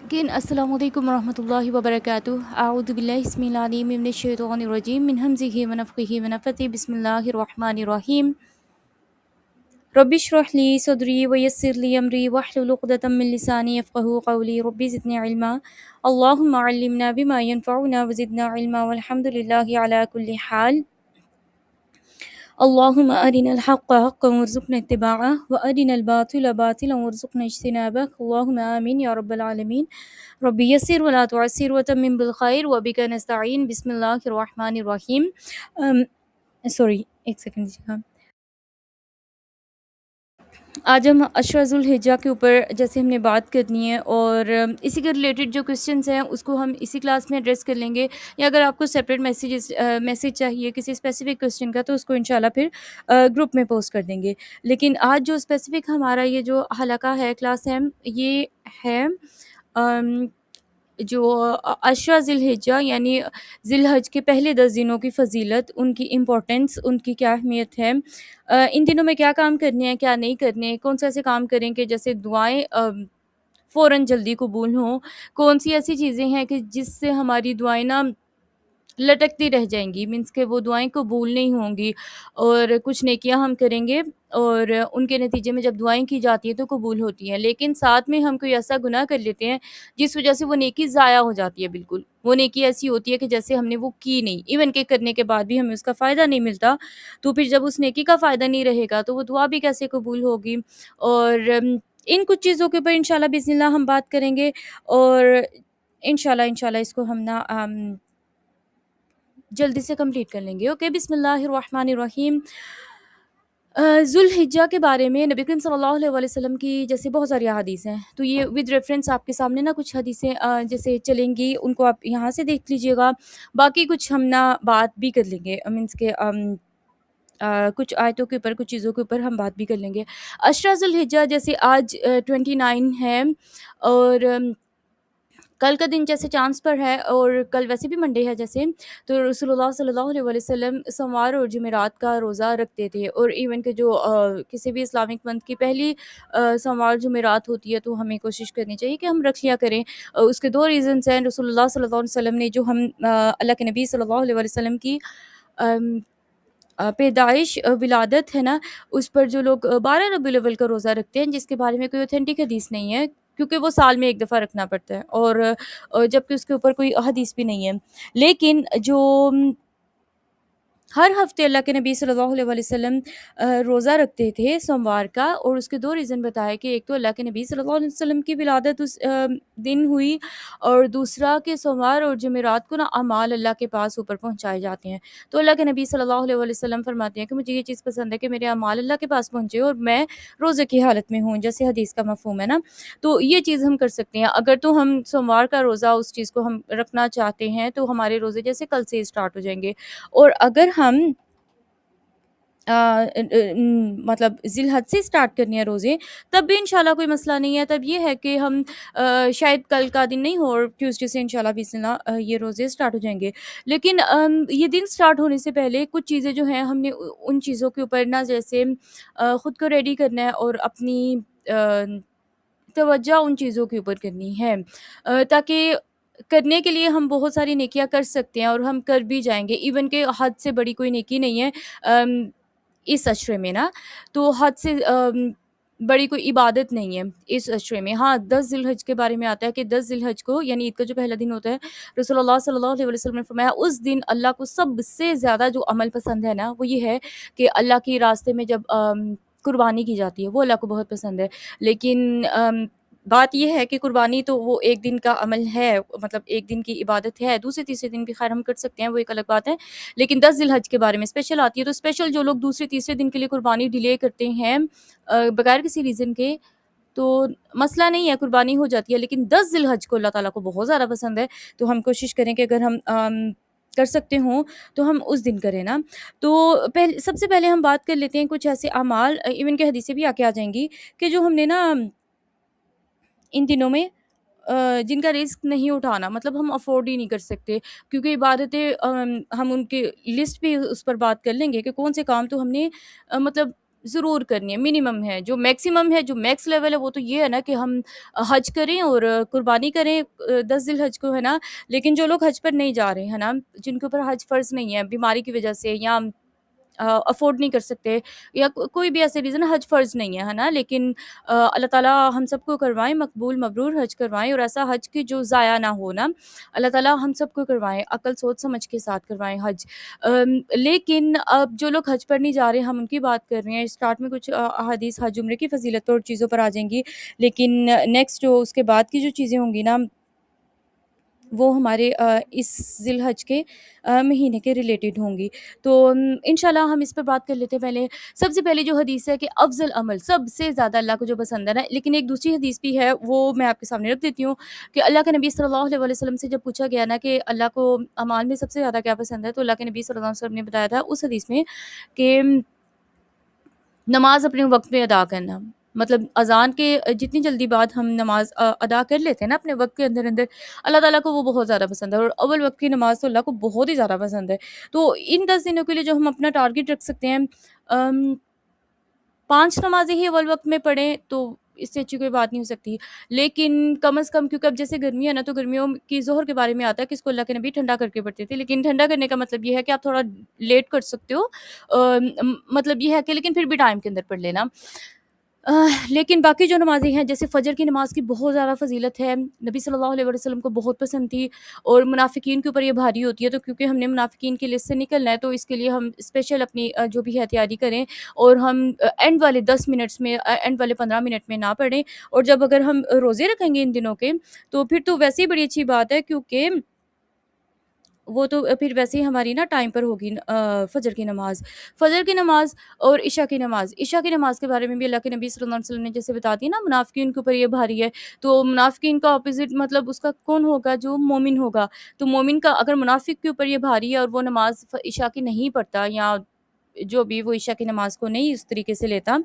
Again, Assalamu alaikum warahmatullahi wabarakatuh. A'udhu billahi ismil alim minash shaitanir rajim min hamzihi wa nafthihi wa nafthihi bismillahir rahmanir rahim. Rabbi shrah li sadri wa yassir li amri wahlul 'uqdatam min lisani yafqahu qawli. Rabbi zidni ilma. Allahumma 'allimna bima yanfa'una wa zidna ilma walhamdulillahi ala kulli hal. اللهم أرنا الحق حقا وارزقنا اتباعه وأرنا الباطل باطلا وارزقنا اجتنابه اللهم آمين يا رب العالمين. ربي يسر ولا تعسر وتمم بالخير وبك نستعين بسم الله الرحمن الرحیم. سوری ایک سیکنڈ. آج ہم عشرہ ذوالحجہ کے اوپر جیسے ہم نے بات کرنی ہے اور اسی کے ریلیٹڈ جو کوسچنس ہیں اس کو ہم اسی کلاس میں ایڈریس کر لیں گے، یا اگر آپ کو سیپریٹ میسیج چاہیے کسی اسپیسیفک کوسچن کا تو اس کو انشاءاللہ پھر گروپ میں پوسٹ کر دیں گے. لیکن آج جو اسپیسیفک ہمارا یہ جو حلقہ ہے، کلاس ہے، یہ ہے جو عشرہ ذی الحجہ یعنی ذی الحج کے پہلے 10 دنوں کی فضیلت، ان کی امپورٹنس، ان کی کیا اہمیت ہے، ان دنوں میں کیا کام کرنے ہیں، کیا نہیں کرنے، کون سے ایسے کام کریں کہ جیسے دعائیں فوراً جلدی قبول ہوں، کون سی ایسی چیزیں ہیں کہ جس سے ہماری دعائیں نا لٹکتی رہ جائیں گی، مینس کہ وہ دعائیں قبول نہیں ہوں گی، اور کچھ نیکیاں ہم کریں گے اور ان کے نتیجے میں جب دعائیں کی جاتی ہیں تو قبول ہوتی ہیں، لیکن ساتھ میں ہم کوئی ایسا گناہ کر لیتے ہیں جس وجہ سے وہ نیکی ضائع ہو جاتی ہے. بالکل وہ نیکی ایسی ہوتی ہے کہ جیسے ہم نے وہ کی نہیں، ایون کہ کرنے کے بعد بھی ہمیں اس کا فائدہ نہیں ملتا، تو پھر جب اس نیکی کا فائدہ نہیں رہے گا تو وہ دعا بھی کیسے قبول ہوگی. اور ان کچھ چیزوں کے اوپر انشاءاللہ بسم اللہ ہم بات کریں گے، اور انشاءاللہ اس کو ہم نا جلدی سے کمپلیٹ کر لیں گے. اوکے، بسم اللہ الرحمن الرحیم. ذوالحجہ کے بارے میں نبی کریم صلی اللہ علیہ وسلم کی جیسے بہت ساری احادیث ہیں، تو یہ ود ریفرنس آپ کے سامنے نا کچھ حدیثیں جیسے چلیں گی، ان کو آپ یہاں سے دیکھ لیجئے گا. باقی کچھ ہم نا بات بھی کر لیں گے، مینس کے کچھ آیتوں کے اوپر، کچھ چیزوں کے اوپر ہم بات بھی کر لیں گے. عشرہ ذوالحجہ جیسے آج 29 ہے، اور کل کا دن جیسے چاندس پر ہے، اور کل ویسے بھی منڈے ہے جیسے، تو رسول اللہ صلی اللہ علیہ وسلم سوموار اور جمعرات کا روزہ رکھتے تھے. اور ایون کہ جو کسی بھی اسلامک منتھ کی پہلی سوموار جمعرات ہوتی ہے تو ہمیں کوشش کرنی چاہیے کہ ہم رکھ لیا کریں. اس کے 2 ریزنس ہیں. رسول اللہ صلی اللہ علیہ وسلم نے جو ہم اللہ کے نبی صلی اللہ علیہ وسلم کی پیدائش ولادت ہے نا، اس پر جو لوگ 12 ربیع الاول کا روزہ رکھتے ہیں، جس کے بارے میں کوئی اوتھینٹک حدیث نہیں ہے، کیونکہ وہ سال میں ایک دفعہ رکھنا پڑتا ہے، اور جبکہ اس کے اوپر کوئی حدیث بھی نہیں ہے. لیکن جو ہر ہفتے اللہ کے نبی صلی اللہ علیہ وسلم روزہ رکھتے تھے سوموار کا، اور اس کے 2 ریزن بتائے کہ ایک تو اللہ کے نبی صلی اللہ علیہ وسلم کی ولادت اس دن ہوئی، اور دوسرا کہ سوموار اور جمعرات کو نا اعمال اللہ کے پاس اوپر پہنچائے جاتے ہیں. تو اللہ کے نبی صلی اللہ علیہ وسلم فرماتے ہیں کہ مجھے یہ چیز پسند ہے کہ میرے اعمال اللہ کے پاس پہنچے اور میں روزے کی حالت میں ہوں، جیسے حدیث کا مفہوم ہے نا. تو یہ چیز ہم کر سکتے ہیں. اگر تو ہم سوموار کا روزہ اس چیز کو ہم رکھنا چاہتے ہیں تو ہمارے روزے جیسے کل سے اسٹارٹ ہو جائیں گے. اور اگر ہم مطلب ذی الحج سے اسٹارٹ کرنی ہے روزے، تب بھی انشاءاللہ کوئی مسئلہ نہیں ہے. تب یہ ہے کہ ہم شاید کل کا دن نہیں ہو اور ٹیوزڈے سے انشاءاللہ بسم اللہ یہ روزے اسٹارٹ ہو جائیں گے. لیکن یہ دن اسٹارٹ ہونے سے پہلے کچھ چیزیں جو ہیں ہم نے ان چیزوں کے اوپر نا جیسے خود کو ریڈی کرنا ہے اور اپنی توجہ ان چیزوں کے اوپر کرنی ہے، تاکہ کرنے کے لیے ہم بہت ساری نیکیاں کر سکتے ہیں اور ہم کر بھی جائیں گے. ایون کہ حد سے بڑی کوئی نیکی نہیں ہے اس عشرے میں نا، تو حد سے بڑی کوئی عبادت نہیں ہے اس عشرے میں. ہاں، 10 ذی الحج کے بارے میں آتا ہے کہ 10 ذی الحج کو یعنی عید کا جو پہلا دن ہوتا ہے، رسول اللہ صلی اللہ علیہ وسلم نے فرمایا اس دن اللہ کو سب سے زیادہ جو عمل پسند ہے نا وہ یہ ہے کہ اللہ کے راستے میں جب قربانی کی جاتی ہے، وہ اللہ کو بہت پسند ہے. لیکن بات یہ ہے کہ قربانی تو وہ ایک دن کا عمل ہے، مطلب ایک دن کی عبادت ہے، دوسرے تیسرے دن بھی خیر ہم کر سکتے ہیں، وہ ایک الگ بات ہے. لیکن 10 ذی الحج کے بارے میں اسپیشل آتی ہے، تو اسپیشل جو لوگ دوسرے تیسرے دن کے لیے قربانی ڈیلے کرتے ہیں بغیر کسی ریزن کے، تو مسئلہ نہیں ہے، قربانی ہو جاتی ہے. لیکن 10 ذی الحج کو اللہ تعالیٰ کو بہت زیادہ پسند ہے، تو ہم کوشش کریں کہ اگر ہم کر سکتے ہوں تو ہم اس دن کریں نا. تو سب سے پہلے ہم بات کر لیتے ہیں کچھ ایسے اعمال، ایون کہ حدیثیں بھی آ جائیں گی، کہ جو ہم نے نا ان دنوں میں جن کا رزق نہیں اٹھانا، مطلب ہم افورڈ ہی نہیں کر سکتے، کیونکہ عبادتیں ہم ان کے لسٹ بھی اس پر بات کر لیں گے کہ کون سے کام تو ہم نے مطلب ضرور کرنی ہے، منیمم ہے، جو میکسیمم ہے، جو میکس لیول ہے وہ تو یہ ہے نا کہ ہم حج کریں اور قربانی کریں 10 ذی الحج کو، ہے نا؟ لیکن جو لوگ حج پر نہیں جا رہے ہیں نا، جن کے اوپر حج فرض نہیں ہے بیماری کی وجہ سے، یا افورڈ نہیں کر سکتے، یا کوئی بھی ایسے ریزن، حج فرض نہیں ہے نا؟ لیکن اللہ تعالیٰ ہم سب کو کروائیں، مقبول مبرور حج کروائیں، اور ایسا حج کہ جو ضائع نہ ہو نا، اللہ تعالیٰ ہم سب کو کروائیں، عقل سوچ سمجھ کے ساتھ کروائیں حج۔ لیکن اب جو لوگ حج پر نہیں جا رہے، ہم ان کی بات کر رہے ہیں، اسٹارٹ میں کچھ احادیث حج عمرے کی فضیلت اور چیزوں پر آ جائیں گی، لیکن نیکسٹ جو اس کے بعد کی جو چیزیں ہوں گی نا، وہ ہمارے اس ذی الحج کے مہینے کے ریلیٹڈ ہوں گی۔ تو انشاءاللہ ہم اس پہ بات کر لیتے ہیں۔ پہلے سب سے پہلے جو حدیث ہے کہ افضل عمل سب سے زیادہ اللہ کو جو پسند ہے نا، لیکن ایک دوسری حدیث بھی ہے، وہ میں آپ کے سامنے رکھ دیتی ہوں کہ اللہ کے نبی صلی اللہ علیہ وسلم سے جب پوچھا گیا نا کہ اللہ کو اعمال میں سب سے زیادہ کیا پسند ہے، تو اللہ کے نبی صلی اللہ علیہ وسلم نے بتایا تھا اس حدیث میں کہ نماز اپنے وقت میں ادا کرنا، مطلب اذان کے جتنی جلدی بعد ہم نماز ادا کر لیتے ہیں نا اپنے وقت کے اندر اندر، اللہ تعالیٰ کو وہ بہت زیادہ پسند ہے، اور اول وقت کی نماز تو اللہ کو بہت ہی زیادہ پسند ہے۔ تو ان 10 دنوں کے لیے جو ہم اپنا ٹارگٹ رکھ سکتے ہیں، 5 نمازیں ہی اول وقت میں پڑھیں، تو اس سے اچھی کوئی بات نہیں ہو سکتی، لیکن کم از کم، کیونکہ اب جیسے گرمی ہے نا، تو گرمیوں کی ظہر کے بارے میں آتا ہے کہ اس کو اللہ کے نبی ٹھنڈا کر کے پڑھتے تھے، لیکن ٹھنڈا کرنے کا مطلب یہ ہے کہ آپ تھوڑا لیٹ کر سکتے ہو، مطلب یہ ہے کہ لیکن پھر بھی ٹائم کے اندر پڑھ لینا۔ لیکن باقی جو نمازیں ہیں، جیسے فجر کی نماز کی بہت زیادہ فضیلت ہے، نبی صلی اللہ علیہ وسلم کو بہت پسند تھی، اور منافقین کے اوپر یہ بھاری ہوتی ہے، تو کیونکہ ہم نے منافقین کی لسٹ سے نکلنا ہے، تو اس کے لیے ہم اسپیشل اپنی جو بھی ہے تیاری کریں، اور ہم اینڈ والے 10 منٹس میں، اینڈ والے 15 منٹ میں نہ پڑھیں، اور جب اگر ہم روزے رکھیں گے ان دنوں کے، تو پھر تو ویسے ہی بڑی اچھی بات ہے، کیونکہ وہ تو پھر ویسے ہی ہماری نا ٹائم پر ہوگی فجر کی نماز اور عشاء کی نماز۔ عشاء کی نماز کے بارے میں بھی اللہ کے نبی صلی اللہ علیہ وسلم نے جیسے بتا دی نا، منافقین کے اوپر یہ بھاری ہے، تو منافقین کا اپوزٹ مطلب اس کا کون ہوگا؟ جو مومن ہوگا۔ تو مومن کا اگر منافق کے اوپر یہ بھاری ہے اور وہ نماز عشاء کی نہیں پڑھتا، یا جو بھی وہ عشاء کی نماز کو نہیں اس طریقے سے لیتا،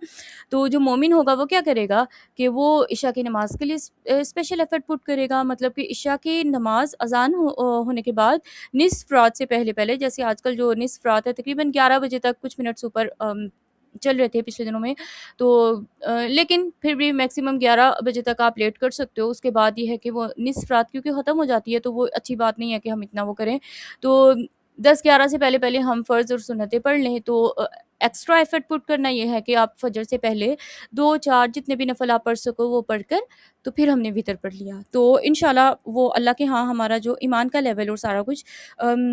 تو جو مومن ہوگا وہ کیا کرے گا کہ وہ عشاء کی نماز کے لیے اسپیشل ایفرٹ پٹ کرے گا، مطلب کہ عشاء کی نماز اذان ہونے کے بعد نصف رات سے پہلے پہلے، جیسے آج کل جو نصف رات ہے تقریباً 11 بجے تک کچھ منٹس اوپر چل رہے تھے پچھلے دنوں میں، تو لیکن پھر بھی میکسیمم 11 بجے تک آپ لیٹ کر سکتے ہو، اس کے بعد یہ ہے کہ وہ نصف رات کیونکہ ختم ہو جاتی ہے، تو وہ اچھی بات نہیں ہے کہ ہم اتنا وہ کریں، تو 10-11 سے پہلے پہلے ہم فرض اور سنتیں پڑھ لیں، تو ایکسٹرا ایفرٹ پٹ کرنا یہ ہے کہ آپ فجر سے پہلے 2-4 جتنے بھی نفل آپ پڑھ سکو وہ پڑھ کر، تو پھر ہم نے وتر پڑھ لیا، تو انشاءاللہ وہ اللہ کے ہاں ہمارا جو ایمان کا لیول اور سارا کچھ ام،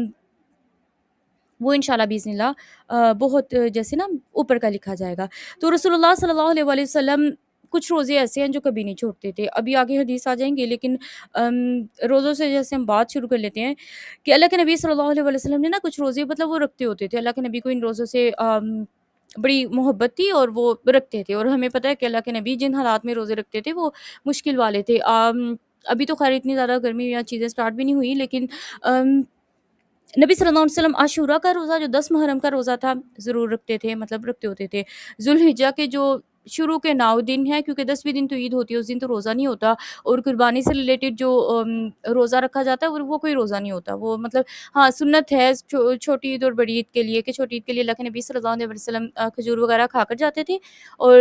وہ انشاءاللہ باذن اللہ بہت جیسے نا اوپر کا لکھا جائے گا۔ تو رسول اللہ صلی اللہ علیہ وآلہ وسلم کچھ روزے ایسے ہیں جو کبھی نہیں چھوڑتے تھے، ابھی آگے حدیث آ جائیں گے، لیکن ام، روزوں سے جیسے ہم بات شروع کر لیتے ہیں کہ اللہ کے نبی صلی اللہ علیہ وآلہ وسلم نے نا کچھ روزے مطلب وہ رکھتے ہوتے تھے، اللہ کے نبی کو ان روزوں سے بڑی محبت تھی، اور وہ رکھتے تھے، اور ہمیں پتہ ہے کہ اللہ کے نبی جن حالات میں روزے رکھتے تھے وہ مشکل والے تھے۔ ابھی تو خیر اتنی زیادہ گرمی یا چیزیں سٹارٹ بھی نہیں ہوئی، لیکن ام، نبی صلی اللہ علیہ وسلم عاشورہ کا روزہ جو 10 محرم کا روزہ تھا ضرور رکھتے تھے، مطلب رکھتے ہوتے تھے۔ ذوالحجہ کے جو شروع کے 9 دن ہیں، کیونکہ 10ویں دن تو عید ہوتی ہے، اس دن تو روزہ نہیں ہوتا، اور قربانی سے ریلیٹڈ جو روزہ رکھا جاتا ہے وہ کوئی روزہ نہیں ہوتا، وہ مطلب ہاں سنت ہے چھوٹی عید اور بڑی عید کے لیے، کہ چھوٹی عید کے لیے اللہ کے نبی صلی اللہ علیہ وسلم کھجور وغیرہ کھا کر جاتے تھے، اور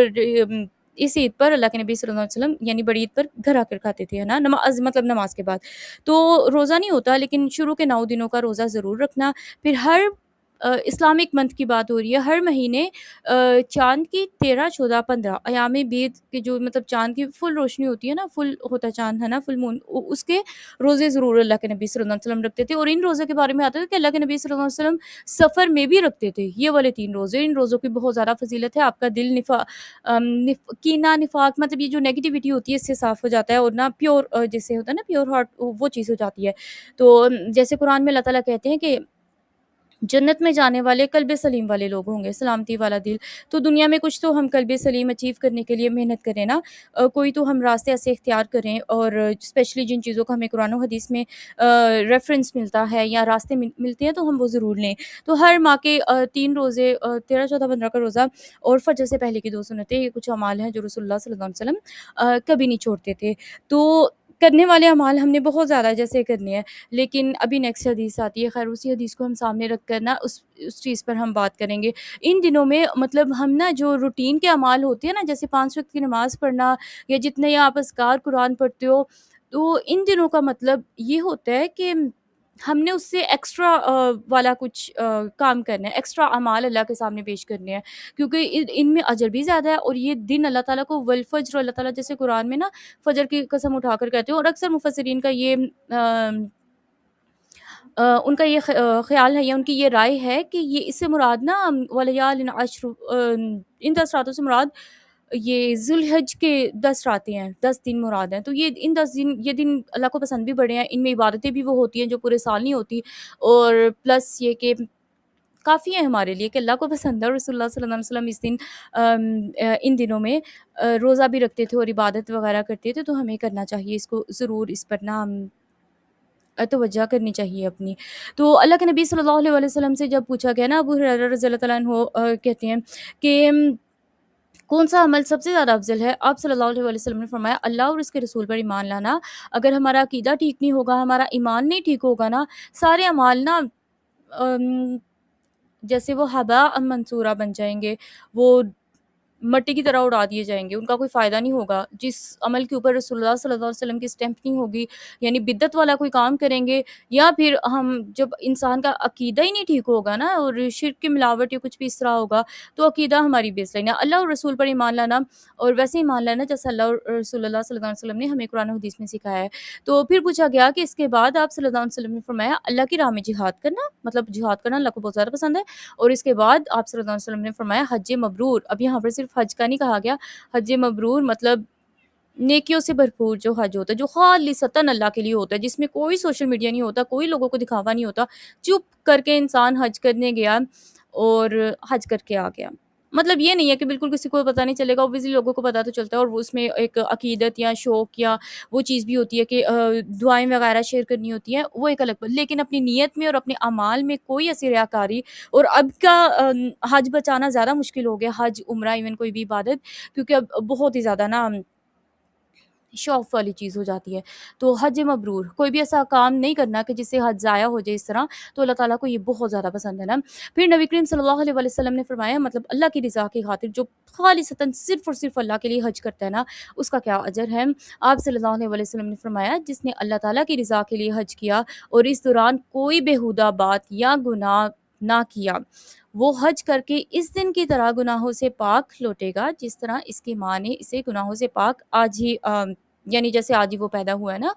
اس عید پر اللہ کے نبی صلی اللہ علیہ وسلم یعنی بڑی عید پر گھر آ کر کھاتے تھے، ہے نا، نماز مطلب نماز کے بعد، تو روزہ نہیں ہوتا، لیکن شروع کے 9 دنوں کا روزہ ضرور رکھنا۔ پھر ہر اسلامک منتھ کی بات ہو رہی ہے، ہر مہینے چاند کی 13 14 15 ایام بیض کے جو مطلب چاند کی فل روشنی ہوتی ہے نا، فل ہوتا ہے چاند، ہے نا، فل مون، اس کے روزے ضرور اللہ کے نبی صلی اللہ علیہ وسلم رکھتے تھے، اور ان روزے کے بارے میں آتا ہے کہ اللہ کے نبی صلی اللہ علیہ وسلم سفر میں بھی رکھتے تھے یہ والے 3 روزے۔ ان روزوں کی بہت زیادہ فضیلت ہے، آپ کا دل کینہ نفاق مطلب یہ جو نیگیٹیوٹی ہوتی ہے اس سے صاف ہو جاتا ہے، اور نہ پیور جیسے ہوتا ہے نا پیور ہارٹ، وہ چیز ہو جاتی ہے۔ تو جیسے قرآن میں اللہ تعالیٰ کہتے ہیں کہ جنت میں جانے والے قلب سلیم والے لوگ ہوں گے، سلامتی والا دل۔ تو دنیا میں کچھ تو ہم قلب سلیم اچیو کرنے کے لیے محنت کریں نا، کوئی تو ہم راستے ایسے اختیار کریں، اور اسپیشلی جن چیزوں کا ہمیں قرآن و حدیث میں ریفرنس ملتا ہے یا راستے ملتے ہیں تو ہم وہ ضرور لیں۔ تو ہر ماہ کے 3 روزے، 13 14 15 کا روزہ، اور فجر سے پہلے کی 2 سنتیں، یہ کچھ اعمال ہیں جو رسول اللہ صلی اللہ علیہ وسلم کبھی نہیں چھوڑتے تھے۔ تو کرنے والے اعمال ہم نے بہت زیادہ جیسے کرنے ہیں، لیکن ابھی نیکسٹ حدیث آتی ہے، خیر اسی حدیث کو ہم سامنے رکھ کر نا اس چیز پر ہم بات کریں گے۔ ان دنوں میں مطلب ہم نا جو روٹین کے اعمال ہوتے ہیں نا، جیسے 5 وقت کی نماز پڑھنا یا جتنے آپ اذکار قرآن پڑھتے ہو، تو ان دنوں کا مطلب یہ ہوتا ہے کہ ہم نے اس سے ایکسٹرا والا کچھ کام کرنا ہے، ایکسٹرا اعمال اللہ کے سامنے پیش کرنے ہیں، کیونکہ ان میں اجر بھی زیادہ ہے، اور یہ دن اللہ تعالیٰ کو والفجر، اللہ تعالیٰ جیسے قرآن میں نا فجر کی قسم اٹھا کر کہتے ہیں، اور اکثر مفسرین کا یہ ان کا یہ خیال ہے یا ان کی یہ رائے ہے کہ یہ اس سے مراد نا ولیال عشر، ان 10 راتوں سے مراد یہ ذوالحج کے 10 راتیں ہیں، 10 دن مراد ہیں، تو یہ ان 10 دن، یہ دن اللہ کو پسند بھی بڑے ہیں، ان میں عبادتیں بھی وہ ہوتی ہیں جو پورے سال نہیں ہوتی، اور پلس یہ کہ کافی ہے ہمارے لیے کہ اللہ کو پسند ہے، اور رسول اللہ صلی اللہ علیہ وسلم اس دن ان دنوں میں روزہ بھی رکھتے تھے اور عبادت وغیرہ کرتے تھے، تو ہمیں کرنا چاہیے اس کو ضرور، اس پر نا توجہ کرنی چاہیے اپنی۔ تو اللہ کے نبی صلی اللہ علیہ وسلم سے جب پوچھا گیا نا، ابو ہریرہ رضی اللہ تعالیٰ عنہ کہتے ہیں کہ کون سا عمل سب سے زیادہ افضل ہے؟ آپ صلی اللہ علیہ وسلم نے فرمایا اللہ اور اس کے رسول پر ایمان لانا۔ اگر ہمارا عقیدہ ٹھیک نہیں ہوگا، ہمارا ایمان نہیں ٹھیک ہوگا نا، سارے اعمال نا ام، جیسے وہ ہباء منصورہ بن جائیں گے، وہ مٹی کی طرح اڑا دیے جائیں گے، ان کا کوئی فائدہ نہیں ہوگا۔ جس عمل کے اوپر رسول اللہ صلی اللہ علیہ وسلم کی اسٹیمپ نہیں ہوگی، یعنی بدعت والا کوئی کام کریں گے، یا پھر ہم جب انسان کا عقیدہ ہی نہیں ٹھیک ہوگا نا، اور شرک کی ملاوٹ یا کچھ بھی اس طرح ہوگا، تو عقیدہ ہماری بیس لائن ہے۔ اللہ اور رسول پر ایمان لانا، اور ویسے ایمان لانا جیسا اللہ اور رسول اللہ صلی اللہ علیہ وسلم نے ہمیں قرآن و حدیث میں سکھایا ہے۔ تو پھر پوچھا گیا کہ اس کے بعد آپ صلی اللہ علیہ وسلم نے فرمایا اللہ کی راہ میں جہاد کرنا، مطلب جہاد کرنا اللہ کو بہت زیادہ پسند ہے، اور اس کے بعد آپ صلی اللہ علیہ وسلم نے فرمایا حج مبرور۔ اب یہاں پر صرف حج کا نہیں کہا گیا، حج مبرور مطلب نیکیوں سے بھرپور جو حج ہوتا ہے، جو خالصتاً اللہ کے لیے ہوتا ہے، جس میں کوئی سوشل میڈیا نہیں ہوتا، کوئی لوگوں کو دکھاوا نہیں ہوتا، چپ کر کے انسان حج کرنے گیا اور حج کر کے آ گیا۔ مطلب یہ نہیں ہے کہ بالکل کسی کو پتہ نہیں چلے گا، اوبویسلی لوگوں کو پتہ تو چلتا ہے، اور وہ اس میں ایک عقیدت یا شوق یا وہ چیز بھی ہوتی ہے کہ دعائیں وغیرہ شیئر کرنی ہوتی ہیں، وہ ایک الگ بات، لیکن اپنی نیت میں اور اپنے اعمال میں کوئی ایسی ریاکاری، اور اب کا حج بچانا زیادہ مشکل ہو گیا، حج عمرہ ایون کوئی بھی عبادت، کیونکہ اب بہت ہی زیادہ نا شو آف والی چیز ہو جاتی ہے۔ تو حج مبرور، کوئی بھی ایسا کام نہیں کرنا کہ جس سے حج ضائع ہو جائے اس طرح، تو اللہ تعالیٰ کو یہ بہت زیادہ پسند ہے نا۔ پھر نبی کریم صلی اللہ علیہ وسلم نے فرمایا مطلب اللہ کی رضا کی خاطر جو خالصتاً صرف اور صرف اللہ کے لیے حج کرتا ہے نا، اس کا کیا اجر ہے؟ آپ صلی اللہ علیہ وسلم نے فرمایا جس نے اللہ تعالیٰ کی رضا کے لیے حج کیا اور اس دوران کوئی بیہودہ بات یا گناہ نہ کیا، وہ حج کر کے اس دن کی طرح گناہوں سے پاک لوٹے گا جس طرح اس کی ماں نے اسے گناہوں سے پاک آج ہی یعنی جیسے آج ہی وہ پیدا ہوا ہے نا۔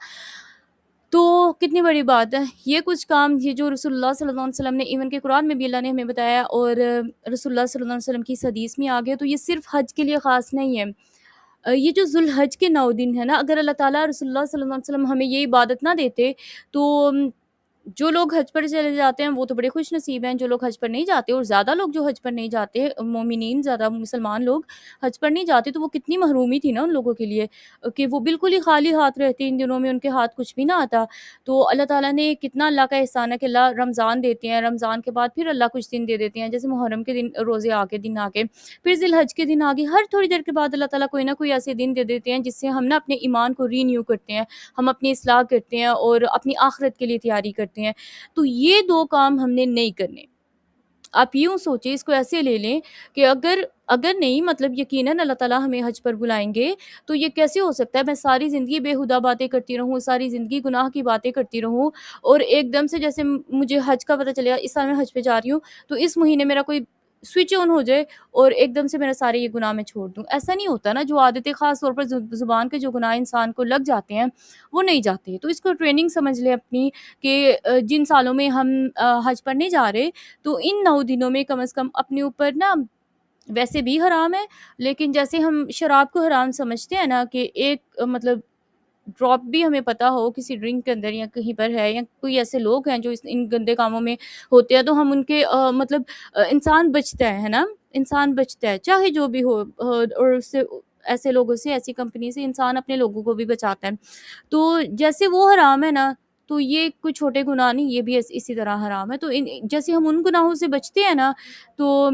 تو کتنی بڑی بات ہے یہ کچھ کام، یہ جو رسول اللہ صلی اللہ علیہ وسلم نے ایون کے قرآن میں بھی اللہ نے ہمیں بتایا، اور رسول اللہ صلی اللہ علیہ وسلم کی اس حدیث میں آ گیا، تو یہ صرف حج کے لیے خاص نہیں ہے۔ یہ جو ذوالحج کے 9 دن ہے نا، اگر اللہ تعالیٰ رسول اللہ صلی اللہ علیہ وسلم ہمیں یہ عبادت نہ دیتے، تو جو لوگ حج پر چلے جاتے ہیں وہ تو بڑے خوش نصیب ہیں، جو لوگ حج پر نہیں جاتے، اور زیادہ لوگ جو حج پر نہیں جاتے، مومنین زیادہ مسلمان لوگ حج پر نہیں جاتے، تو وہ کتنی محرومی تھی نا ان لوگوں کے لیے، کہ وہ بالکل ہی خالی ہاتھ رہتے، ان دنوں میں ان کے ہاتھ کچھ بھی نہ آتا۔ تو اللہ تعالیٰ نے کتنا اللہ کا احسان ہے کہ اللہ رمضان دیتے ہیں، رمضان کے بعد پھر اللہ کچھ دن دے دیتے ہیں، جیسے محرم کے دن روزے آگے دن آگے، پھر ذی الحج کے دن آگے، ہر تھوڑی دیر کے بعد اللہ تعالیٰ کوئی نہ کوئی ایسے دن دے دیتے ہیں جس سے ہم نا اپنے ایمان کو رینیو کرتے ہیں، ہم اپنی اصلاح کرتے ہیں اور اپنی آخرت کے لیے تیاری کرتے ہیں۔ تو یہ 2 کام ہم نے نہیں کرنے۔ آپ یوں سوچیں، اس کو ایسے لے لیں کہ اگر نہیں مطلب یقیناً اللہ تعالیٰ ہمیں حج پر بلائیں گے، تو یہ کیسے ہو سکتا ہے میں ساری زندگی بےہودہ باتیں کرتی رہوں، ساری زندگی گناہ کی باتیں کرتی رہوں، اور ایک دم سے جیسے مجھے حج کا پتہ چلے گا اس سال میں حج پہ جا رہی ہوں، تو اس مہینے میرا کوئی سوئچ آن ہو جائے اور ایک دم سے میرا سارے یہ گناہ میں چھوڑ دوں، ایسا نہیں ہوتا نا۔ جو عادتیں خاص طور پر زبان کے جو گناہ انسان کو لگ جاتے ہیں وہ نہیں جاتے، تو اس کو ٹریننگ سمجھ لیں اپنی، کہ جن سالوں میں ہم حج پر نہیں جا رہے، تو ان 9 دنوں میں کم از کم اپنے اوپر نا، ویسے بھی حرام ہے، لیکن جیسے ہم شراب کو حرام سمجھتے ہیں نا، کہ ایک مطلب ڈراپ بھی ہمیں پتہ ہو کسی ڈرنک کے اندر یا کہیں پر ہے، یا کوئی ایسے لوگ ہیں جو ان گندے کاموں میں ہوتے ہیں، تو ہم ان کے مطلب انسان بچتا ہے نا، انسان بچتا ہے چاہے جو بھی ہو، اور اس سے ایسے لوگوں سے، ایسی کمپنی سے انسان اپنے لوگوں کو بھی بچاتا ہے۔ تو جیسے وہ حرام ہے نا، تو یہ کوئی چھوٹے گناہ نہیں، یہ بھی اسی طرح حرام ہے۔ تو جیسے ہم ان گناہوں سے بچتے ہیں نا، تو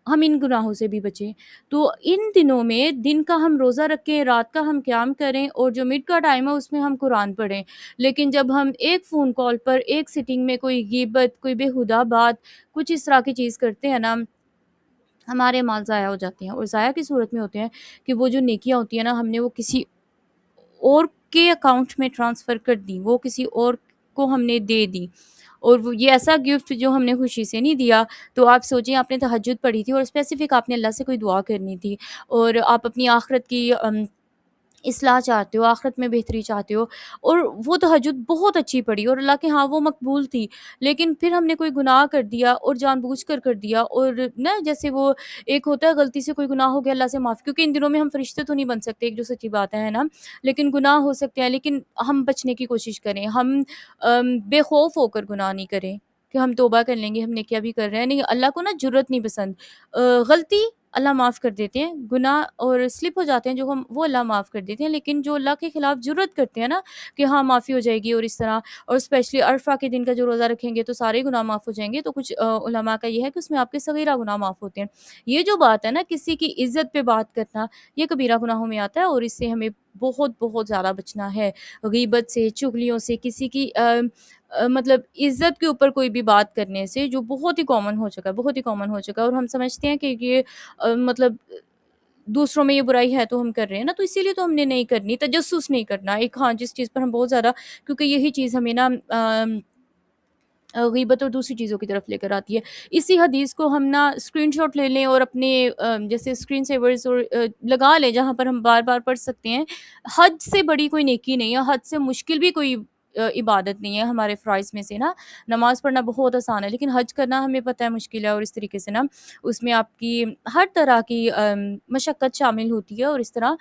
ہم ان گناہوں سے بھی بچیں۔ تو ان دنوں میں دن کا ہم روزہ رکھیں، رات کا ہم قیام کریں، اور جو مڈ کا ٹائم ہے اس میں ہم قرآن پڑھیں۔ لیکن جب ہم ایک فون کال پر ایک سٹنگ میں کوئی غیبت، کوئی بےہودہ بات، کچھ اس طرح کی چیز کرتے ہیں نا، ہمارے مال ضائع ہو جاتے ہیں، اور ضائع کی صورت میں ہوتے ہیں کہ وہ جو نیکیاں ہوتی ہیں نا، ہم نے وہ کسی اور کے اکاؤنٹ میں ٹرانسفر کر دی، وہ کسی اور کو ہم نے دے دی، اور وہ یہ ایسا گفٹ جو ہم نے خوشی سے نہیں دیا۔ تو آپ سوچیں، آپ نے تہجد پڑھی تھی اور اسپیسیفک آپ نے اللہ سے کوئی دعا کرنی تھی، اور آپ اپنی آخرت کی اصلاح چاہتے ہو، آخرت میں بہتری چاہتے ہو، اور وہ تہجد بہت اچھی پڑھی اور اللہ کے ہاں وہ مقبول تھی، لیکن پھر ہم نے کوئی گناہ کر دیا، اور جان بوجھ کر دیا، اور نا جیسے وہ ایک ہوتا ہے غلطی سے کوئی گناہ ہو گیا، اللہ سے معافی، کیونکہ ان دنوں میں ہم فرشتے تو نہیں بن سکتے، ایک جو سچی بات ہے نا، لیکن گناہ ہو سکتے ہیں، لیکن ہم بچنے کی کوشش کریں، ہم بے خوف ہو کر گناہ نہیں کریں کہ ہم توبہ کر لیں گے، ہم نے کیا بھی کر رہے ہیں، نہیں، اللہ کو نا جرت نہیں پسند، غلطی اللہ معاف کر دیتے ہیں، گناہ اور سلپ ہو جاتے ہیں جو ہم، وہ اللہ معاف کر دیتے ہیں، لیکن جو اللہ کے خلاف جرت کرتے ہیں نا کہ ہاں معافی ہو جائے گی اور اس طرح، اور اسپیشلی عرفہ کے دن کا جو روزہ رکھیں گے تو سارے گناہ معاف ہو جائیں گے، تو کچھ علماء کا یہ ہے کہ اس میں آپ کے صغیرہ گناہ معاف ہوتے ہیں۔ یہ جو بات ہے نا کسی کی عزت پہ بات کرنا، یہ کبیرہ گناہوں میں آتا ہے، اور اس سے ہمیں بہت بہت زیادہ بچنا ہے، غیبت سے، چغلیوں سے، کسی کی مطلب عزت کے اوپر کوئی بھی بات کرنے سے، جو بہت ہی کامن ہو چکا ہے، بہت ہی کامن ہو چکا ہے، اور ہم سمجھتے ہیں کہ یہ مطلب دوسروں میں یہ برائی ہے تو ہم کر رہے ہیں نا، تو اسی لیے تو ہم نے نہیں کرنی، تجسس نہیں کرنا ایک، ہاں جس چیز پر ہم بہت زیادہ، کیونکہ یہی چیز ہمیں نا غیبت اور دوسری چیزوں کی طرف لے کر آتی ہے۔ اسی حدیث کو ہم نا اسکرین شاٹ لے لیں اور اپنے جیسے اسکرین سیورز اور لگا لیں جہاں پر ہم بار بار پڑھ سکتے ہیں۔ حج سے بڑی کوئی نیکی نہیں ہے، حج سے مشکل بھی کوئی عبادت نہیں ہے ہمارے فرائض میں سے نا، نماز پڑھنا بہت آسان ہے، لیکن حج کرنا ہمیں پتہ ہے مشکل ہے، اور اس طریقے سے نا اس میں آپ کی ہر طرح کی مشقت شامل ہوتی ہے، اور اس طرح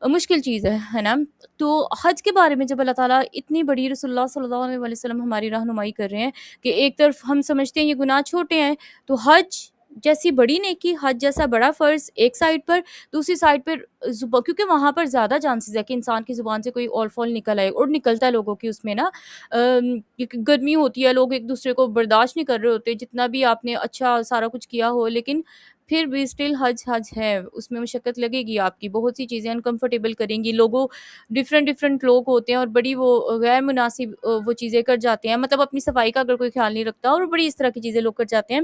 مشکل چیز ہے نا۔ تو حج کے بارے میں جب اللہ تعالیٰ اتنی بڑی، رسول اللہ صلی اللہ علیہ وسلم ہماری رہنمائی کر رہے ہیں کہ ایک طرف ہم سمجھتے ہیں یہ گناہ چھوٹے ہیں، تو حج جیسی بڑی نیکی، حج جیسا بڑا فرض ایک سائڈ پر، دوسری سائڈ پر کیونکہ وہاں پر زیادہ چانسز ہے کہ انسان کی زبان سے کوئی اور فول نکل آئے، اور نکلتا ہے لوگوں کی اس میں نا، کیونکہ گرمی ہوتی ہے، لوگ ایک دوسرے کو برداشت نہیں کر رہے ہوتے، جتنا بھی آپ نے اچھا سارا کچھ کیا ہو، لیکن پھر بھی اسٹل حج حج ہے، اس میں مشقت لگے گی، آپ کی بہت سی چیزیں انکمفرٹیبل کریں گی، لوگوں ڈفرینٹ لوگ ہوتے ہیں، اور بڑی وہ غیر مناسب وہ چیزیں کر جاتے ہیں، مطلب اپنی صفائی کا اگر کوئی خیال نہیں رکھتا، اور بڑی اس طرح کی چیزیں لوگ کر جاتے ہیں،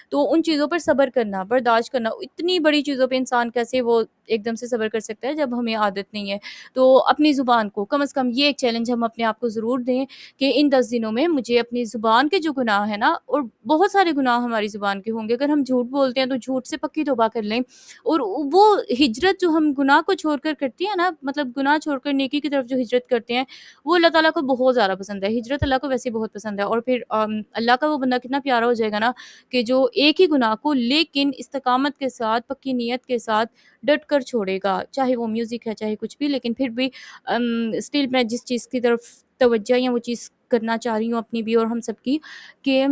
تو ان چیزوں پر صبر کرنا، برداشت کرنا، اتنی بڑی چیزوں پہ انسان کیسے وہ ایک دم سے صبر کر سکتا ہے جب ہمیں عادت نہیں ہے۔ تو اپنی زبان کو کم از کم یہ ایک چیلنج ہم اپنے آپ کو ضرور دیں کہ ان 10 دنوں میں مجھے اپنی زبان کے جو گناہ ہیں نا، اور بہت سارے گناہ ہماری زبان کے ہوں گے، اگر ہم جھوٹ بولتے ہیں تو جھوٹ سے پکی توبہ کر لیں، اور وہ ہجرت جو ہم گناہ کو چھوڑ کر کرتی ہیں نا، مطلب گناہ چھوڑ کر نیکی کی طرف جو ہجرت کرتے ہیں، وہ اللہ تعالیٰ کو بہت زیادہ پسند ہے، ہجرت اللہ کو ویسے ہی بہت پسند ہے، اور پھر اللہ کا وہ بندہ کتنا پیارا ہو جائے گا نا، کہ جو ایک ہی گناہ کو لیکن استقامت کے ساتھ، پکی نیت کے ساتھ ڈٹ کر چھوڑے گا، چاہے وہ میوزک ہے چاہے کچھ بھی، لیکن پھر بھی اسٹل میں جس چیز کی طرف توجہ یا وہ چیز کرنا چاہ رہی ہوں اپنی بھی اور ہم سب کی، کہ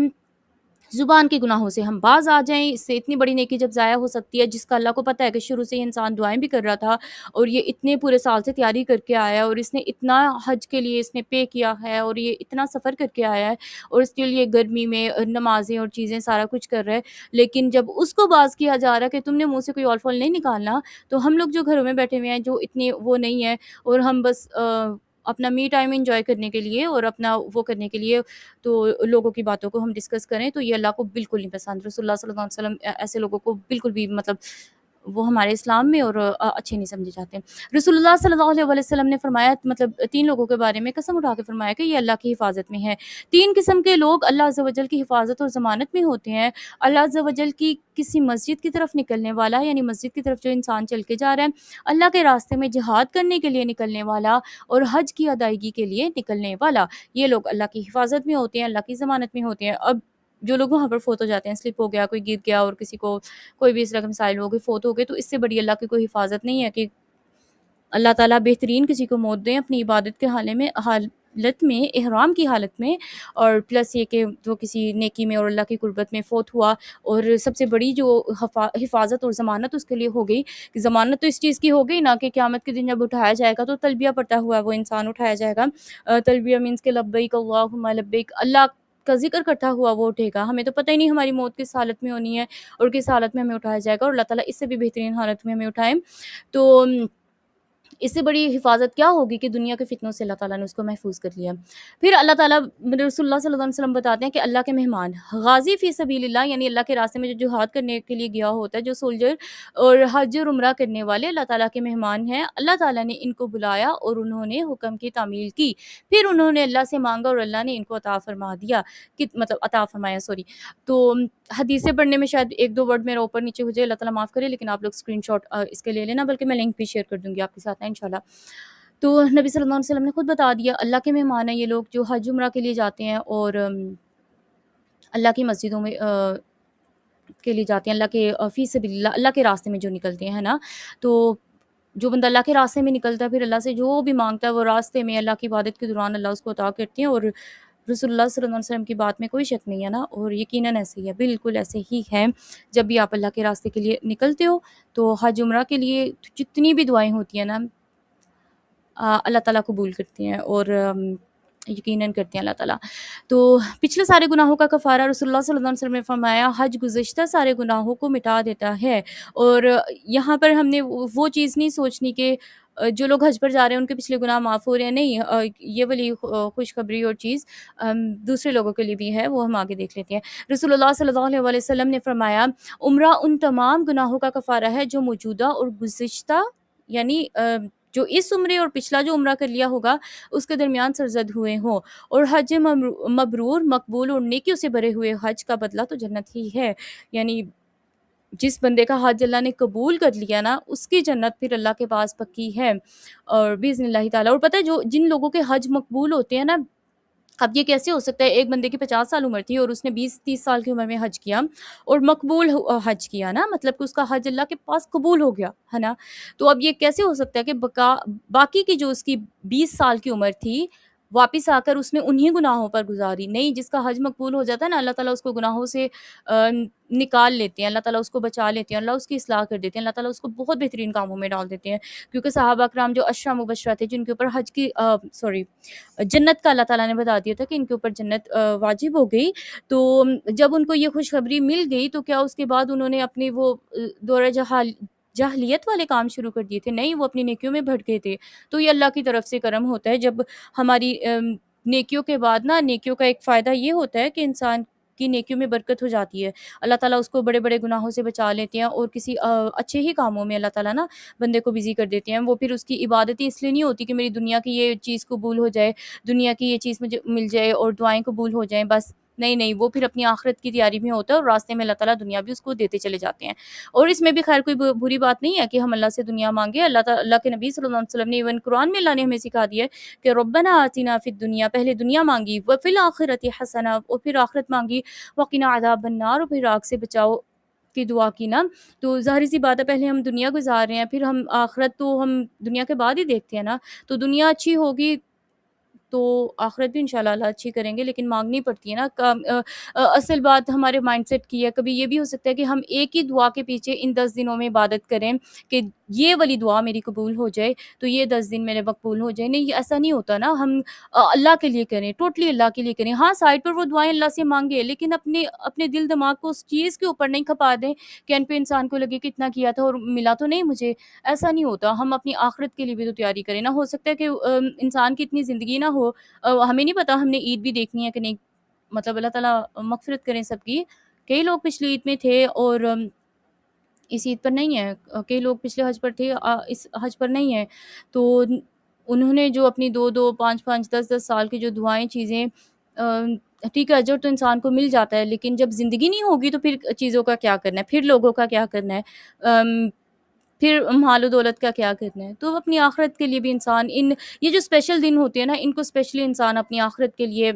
زبان کے گناہوں سے ہم باز آ جائیں، اس سے اتنی بڑی نیکی جب ضائع ہو سکتی ہے، جس کا اللہ کو پتہ ہے کہ شروع سے یہ انسان دعائیں بھی کر رہا تھا، اور یہ اتنے پورے سال سے تیاری کر کے آیا ہے، اور اس نے اتنا حج کے لیے اس نے پے کیا ہے، اور یہ اتنا سفر کر کے آیا ہے، اور اس کے لیے گرمی میں نمازیں اور چیزیں سارا کچھ کر رہا ہے، لیکن جب اس کو باز کیا جا رہا ہے کہ تم نے منہ سے کوئی اور فول نہیں نکالنا، تو ہم لوگ جو گھروں میں بیٹھے ہوئے ہیں، جو اتنے وہ نہیں ہے، اور ہم بس اپنا می ٹائم انجوائے کرنے کے لیے اور اپنا وہ کرنے کے لیے تو لوگوں کی باتوں کو ہم ڈسکس کریں، تو یہ اللہ کو بالکل نہیں پسند، رسول اللہ صلی اللہ علیہ وسلم ایسے لوگوں کو بالکل بھی مطلب وہ ہمارے اسلام میں اور اچھے نہیں سمجھے جاتے ہیں۔ رسول اللہ صلی اللہ علیہ وسلم نے فرمایا، مطلب 3 لوگوں کے بارے میں قسم اٹھا کے فرمایا کہ یہ اللہ کی حفاظت میں ہے۔ 3 قسم کے لوگ اللہ عز و جل کی حفاظت اور ضمانت میں ہوتے ہیں۔ اللہ عز و جل کی کسی مسجد کی طرف نکلنے والا، یعنی مسجد کی طرف جو انسان چل کے جا رہا ہے، اللہ کے راستے میں جہاد کرنے کے لیے نکلنے والا، اور حج کی ادائیگی کے لیے نکلنے والا، یہ لوگ اللہ کی حفاظت میں ہوتے ہیں، اللہ کی ضمانت میں ہوتے ہیں۔ اب جو لوگ وہاں پر فوت ہو جاتے ہیں، سلپ ہو گیا، کوئی گر گیا، اور کسی کو کوئی بھی اس رقم مسائل ہو گئے، فوت ہو گئے، تو اس سے بڑی اللہ کی کوئی حفاظت نہیں ہے کہ اللہ تعالیٰ بہترین کسی کو موت دیں اپنی عبادت کے حالت میں، احرام کی حالت میں، اور پلس یہ کہ وہ کسی نیکی میں اور اللہ کی قربت میں فوت ہوا، اور سب سے بڑی جو حفاظت اور ضمانت اس کے لیے ہو گئی، کہ ضمانت تو اس چیز کی ہو گئی نا کہ قیامت کے دن جب اٹھایا جائے گا تو تلبیہ پڑھتا ہوا وہ انسان اٹھایا جائے گا، تلبیہ مینس کہ لبیک اللہم لبیک، اللہ کا ذکر کرتا ہوا وہ اٹھے گا۔ ہمیں تو پتہ ہی نہیں ہماری موت کس حالت میں ہونی ہے اور کس حالت میں ہمیں اٹھایا جائے گا، اور اللہ تعالیٰ اس سے بھی بہترین حالت میں ہمیں اٹھائیں۔ تو اس سے بڑی حفاظت کیا ہوگی کہ دنیا کے فتنوں سے اللہ تعالیٰ نے اس کو محفوظ کر لیا۔ پھر اللہ تعالیٰ رسول اللہ صلی اللہ علیہ وسلم بتاتے ہیں کہ اللہ کے مہمان غازی فی سبیل اللہ، یعنی اللہ کے راستے میں جو جہاد کرنے کے لیے گیا ہوتا ہے، جو سولجر اور حج اور عمرہ کرنے والے اللہ تعالیٰ کے مہمان ہیں، اللہ تعالیٰ نے ان کو بلایا اور انہوں نے حکم کی تعمیل کی، پھر انہوں نے اللہ سے مانگا اور اللہ نے ان کو عطا فرما دیا، کہ مطلب عطا فرمایا سوری۔ تو حدیثیں پڑھنے میں شاید ایک دو ورڈ میرا اوپر نیچے ہو جائے، اللہ تعالیٰ معاف کرے، لیکن آپ لوگ اسکرین شاٹ اس کے لے لینا، بلکہ میں لنک بھی شیئر کر دوں گی آپ کے ساتھ انشاءاللہ۔ تو نبی صلی اللہ علیہ وسلم نے خود بتا دیا، اللہ کے مہمان ہیں یہ لوگ جو حج عمرہ کے لیے جاتے ہیں اور اللہ کی مسجدوں میں کے لیے جاتے ہیں، اللہ کے فی سبیل اللہ، اللہ کے راستے میں جو نکلتے ہیں نا۔ تو جو بندہ اللہ کے راستے میں نکلتا ہے، پھر اللہ سے جو بھی مانگتا ہے وہ راستے میں اللہ کی عبادت کے دوران اللہ اس کو عطا کرتے ہیں، اور رسول اللہ صلی اللہ علیہ وسلم کی بات میں کوئی شک نہیں ہے نا، اور یقیناً ایسے ہی ہے، بالکل ایسے ہی ہے۔ جب بھی آپ اللہ کے راستے کے لیے نکلتے ہو تو حج عمرہ کے لیے جتنی بھی دعائیں ہوتی ہیں نا، اللہ تعالیٰ قبول کرتے ہیں، اور یقیناً کرتے ہیں اللہ تعالیٰ۔ تو پچھلے سارے گناہوں کا کفارہ رسول اللہ صلی اللہ علیہ وسلم نے فرمایا حج گزشتہ سارے گناہوں کو مٹا دیتا ہے، اور یہاں پر ہم نے وہ چیز نہیں سوچنی کہ جو لوگ حج پر جا رہے ہیں ان کے پچھلے گناہ معاف ہو رہے ہیں، نہیں، یہ والی خوشخبری اور چیز دوسرے لوگوں کے لیے بھی ہے، وہ ہم آگے دیکھ لیتے ہیں۔ رسول اللہ صلی اللہ علیہ وسلم نے فرمایا عمرہ ان تمام گناہوں کا کفارہ ہے جو موجودہ اور گزشتہ، یعنی جو اس عمرے اور پچھلا جو عمرہ کر لیا ہوگا اس کے درمیان سرزد ہوئے ہوں، اور حج مبرور مقبول اور نیکیوں سے بھرے ہوئے حج کا بدلہ تو جنت ہی ہے، یعنی جس بندے کا حج اللہ نے قبول کر لیا نا، اس کی جنت پھر اللہ کے پاس پکی ہے، اور باذن اللہ تعالیٰ۔ اور پتہ ہے جو جن لوگوں کے حج مقبول ہوتے ہیں نا، اب یہ کیسے ہو سکتا ہے ایک بندے کی 50 سال عمر تھی اور اس نے 20-30 سال کی عمر میں حج کیا اور مقبول حج کیا نا، مطلب کہ اس کا حج اللہ کے پاس قبول ہو گیا ہے نا۔ تو اب یہ کیسے ہو سکتا ہے کہ باقی کی جو اس کی 20 سال کی عمر تھی واپس آ کر اس نے انہی گناہوں پر گزاری؟ نہیں، جس کا حج مقبول ہو جاتا ہے نا، اللہ تعالیٰ اس کو گناہوں سے نکال لیتے ہیں، اللہ تعالیٰ اس کو بچا لیتے ہیں، اللہ اس کی اصلاح کر دیتے ہیں، اللہ تعالیٰ اس کو بہت بہترین کاموں میں ڈال دیتے ہیں، کیونکہ صحابہ کرام جو عشرہ مبشرہ تھے جن کے اوپر حج کی جنت کا اللہ تعالیٰ نے بتا دیا تھا کہ ان کے اوپر جنت واجب ہو گئی، تو جب ان کو یہ خوشخبری مل گئی تو کیا اس کے بعد انہوں نے اپنے وہ دورہ جاہلیت والے کام شروع کر دیے تھے؟ نہیں، وہ اپنی نیکیوں میں بھٹ گئے تھے۔ تو یہ اللہ کی طرف سے کرم ہوتا ہے، جب ہماری نیکیوں کے بعد نا، نیکیوں کا ایک فائدہ یہ ہوتا ہے کہ انسان کی نیکیوں میں برکت ہو جاتی ہے، اللہ تعالیٰ اس کو بڑے بڑے گناہوں سے بچا لیتے ہیں، اور کسی اچھے ہی کاموں میں اللہ تعالیٰ نا بندے کو بزی کر دیتے ہیں۔ وہ پھر اس کی عبادتیں اس لیے نہیں ہوتی کہ میری دنیا کی یہ چیز قبول ہو جائے، دنیا کی یہ چیز مجھے مل جائے اور دعائیں قبول ہو جائیں بس، نہیں، وہ پھر اپنی آخرت کی تیاری میں ہوتا ہے، اور راستے میں اللہ تعالیٰ دنیا بھی اس کو دیتے چلے جاتے ہیں۔ اور اس میں بھی خیر کوئی بری بات نہیں ہے کہ ہم اللہ سے دنیا مانگے، اللہ کے نبی صلی اللہ علیہ وسلم نے ایون قرآن میں اللہ نے ہمیں سکھا دیا ہے کہ ربنا آتنا فی الدنیا، پہلے دنیا مانگی، وفی الآخرۃ حسنہ، اور پھر آخرت مانگی، وقنا عذاب النار، اور پھر آگ سے بچاؤ کی دعا کی نا۔ تو ظاہر سی بات ہے پہلے ہم دنیا گزار رہے ہیں، پھر ہم آخرت تو ہم دنیا کے بعد ہی دیکھتے ہیں نا۔ تو دنیا اچھی ہوگی تو آخرت بھی انشاءاللہ اللہ اچھی کریں گے، لیکن مانگنی پڑتی ہے نا۔ اصل بات ہمارے مائنڈ سیٹ کی ہے، کبھی یہ بھی ہو سکتا ہے کہ ہم ایک ہی دعا کے پیچھے ان 10 دنوں میں عبادت کریں کہ یہ والی دعا میری قبول ہو جائے تو یہ 10 دن میرے مقبول ہو جائے، نہیں، یہ ایسا نہیں ہوتا نا۔ ہم اللہ کے لیے کریں، ٹوٹلی اللہ کے لیے کریں، ہاں سائڈ پر وہ دعائیں اللہ سے مانگے، لیکن اپنے دل دماغ کو اس چیز کے اوپر نہیں کھپا دیں کہ ان پہ انسان کو لگے کہ اتنا کیا تھا اور ملا تو نہیں مجھے، ایسا نہیں ہوتا۔ ہم اپنی آخرت کے لیے بھی تو تیاری کریں نا۔ ہو سکتا ہے کہ انسان کی اتنی زندگی نہ ہو، ہمیں نہیں پتا ہم نے عید بھی دیکھنی ہے کہ نہیں، مطلب اللہ تعالیٰ مغفرت کریں سب کی۔ کئی لوگ پچھلی عید میں تھے اور اس عید پر نہیں ہیں، کئی لوگ پچھلے حج پر تھے، اس حج پر نہیں ہیں، تو انہوں نے جو اپنی 2-2 5-5 10-10 سال کی جو دعائیں چیزیں، ٹھیک ہے اجر تو انسان کو مل جاتا ہے، لیکن جب زندگی نہیں ہوگی تو پھر چیزوں کا کیا کرنا ہے، پھر لوگوں کا کیا کرنا ہے، پھر مال و دولت کا کیا کرنا ہے۔ تو اپنی آخرت کے لیے بھی انسان یہ جو اسپیشل دن ہوتے ہیں نا، ان کو اسپیشلی انسان اپنی آخرت کے لیے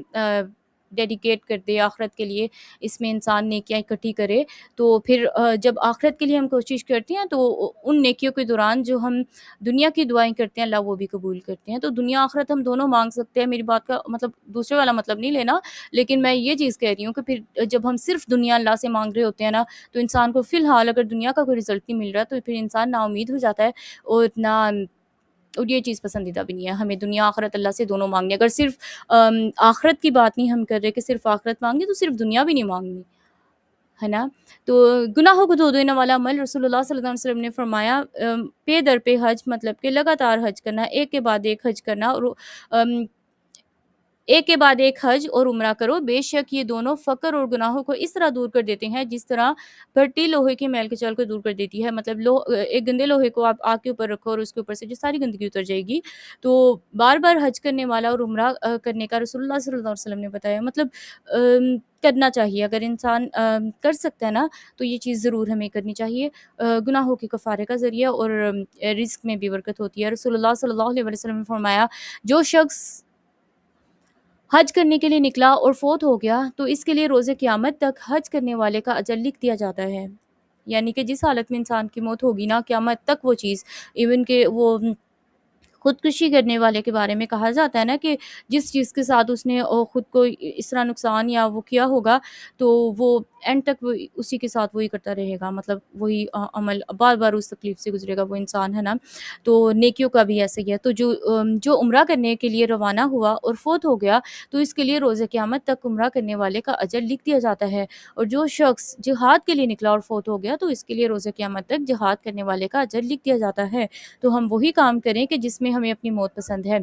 ڈیڈیکیٹ کر دے، آخرت کے لیے اس میں انسان نیکیاں اکٹھی کرے، تو پھر جب آخرت کے لیے ہم کوشش کرتے ہیں تو ان نیکیوں کے دوران جو ہم دنیا کی دعائیں کرتے ہیں اللہ وہ بھی قبول کرتے ہیں۔ تو دنیا آخرت ہم دونوں مانگ سکتے ہیں، میری بات کا مطلب دوسرے والا مطلب نہیں لینا، لیکن میں یہ چیز کہہ رہی ہوں کہ پھر جب ہم صرف دنیا اللہ سے مانگ رہے ہوتے ہیں نا، تو انسان کو فی الحال اگر دنیا کا کوئی رزلٹ نہیں مل رہا تو پھر انسان نا امید ہو جاتا ہے، اور نہ اور یہ چیز پسندیدہ بھی نہیں ہے، ہمیں دنیا آخرت اللہ سے دونوں مانگنی ہے۔ اگر صرف آخرت کی بات نہیں ہم کر رہے کہ صرف آخرت مانگنی، تو صرف دنیا بھی نہیں مانگنی، ہے نا؟ تو گناہوں کو دھو دینے والا عمل رسول اللہ صلی اللہ علیہ وسلم نے فرمایا پے در پہ حج، مطلب کہ لگاتار حج کرنا، ایک کے بعد ایک حج کرنا، اور ام، ایک کے بعد ایک حج اور عمرہ کرو، بے شک یہ دونوں فقر اور گناہوں کو اس طرح دور کر دیتے ہیں جس طرح بھٹی لوہے کے میل کچل کو دور کر دیتی ہے۔ مطلب ایک گندے لوہے کو آپ آگ کے اوپر رکھو اور اس کے اوپر سے جو ساری گندگی اتر جائے گی۔ تو بار بار حج کرنے والا اور عمرہ کرنے کا رسول اللہ صلی اللہ علیہ وسلم نے بتایا، مطلب کرنا چاہیے، اگر انسان کر سکتا ہے نا تو یہ چیز ضرور ہمیں کرنی چاہیے، گناہوں کے کفارے کا ذریعہ، اور رزق میں بھی برکت ہوتی ہے۔ رسول اللہ صلی اللہ علیہ وسلم نے فرمایا جو شخص حج کرنے کے لیے نکلا اور فوت ہو گیا تو اس کے لیے روز قیامت تک حج کرنے والے کا اجر لکھ دیا جاتا ہے۔ یعنی کہ جس حالت میں انسان کی موت ہوگی نا، قیامت تک وہ چیز، ایون کہ وہ خودکشی کرنے والے کے بارے میں کہا جاتا ہے نا کہ جس چیز کے ساتھ اس نے خود کو اس طرح نقصان یا وہ کیا ہوگا، تو وہ اینڈ تک وہ اسی کے ساتھ وہی کرتا رہے گا، مطلب وہی عمل بار بار اس تکلیف سے گزرے گا وہ انسان، ہے نا؟ تو نیکیوں کا بھی ایسا ہی ہے۔ تو جو عمرہ کرنے کے لیے روانہ ہوا اور فوت ہو گیا تو اس کے لیے روز قیامت تک عمرہ کرنے والے کا اجر لکھ دیا جاتا ہے، اور جو شخص جہاد کے لیے نکلا اور فوت ہو گیا تو اس کے لیے روز قیامت تک جہاد کرنے والے کا اجر لکھ دیا جاتا ہے۔ تو ہم وہی کام کریں کہ جس میں ہمیں اپنی موت پسند ہے۔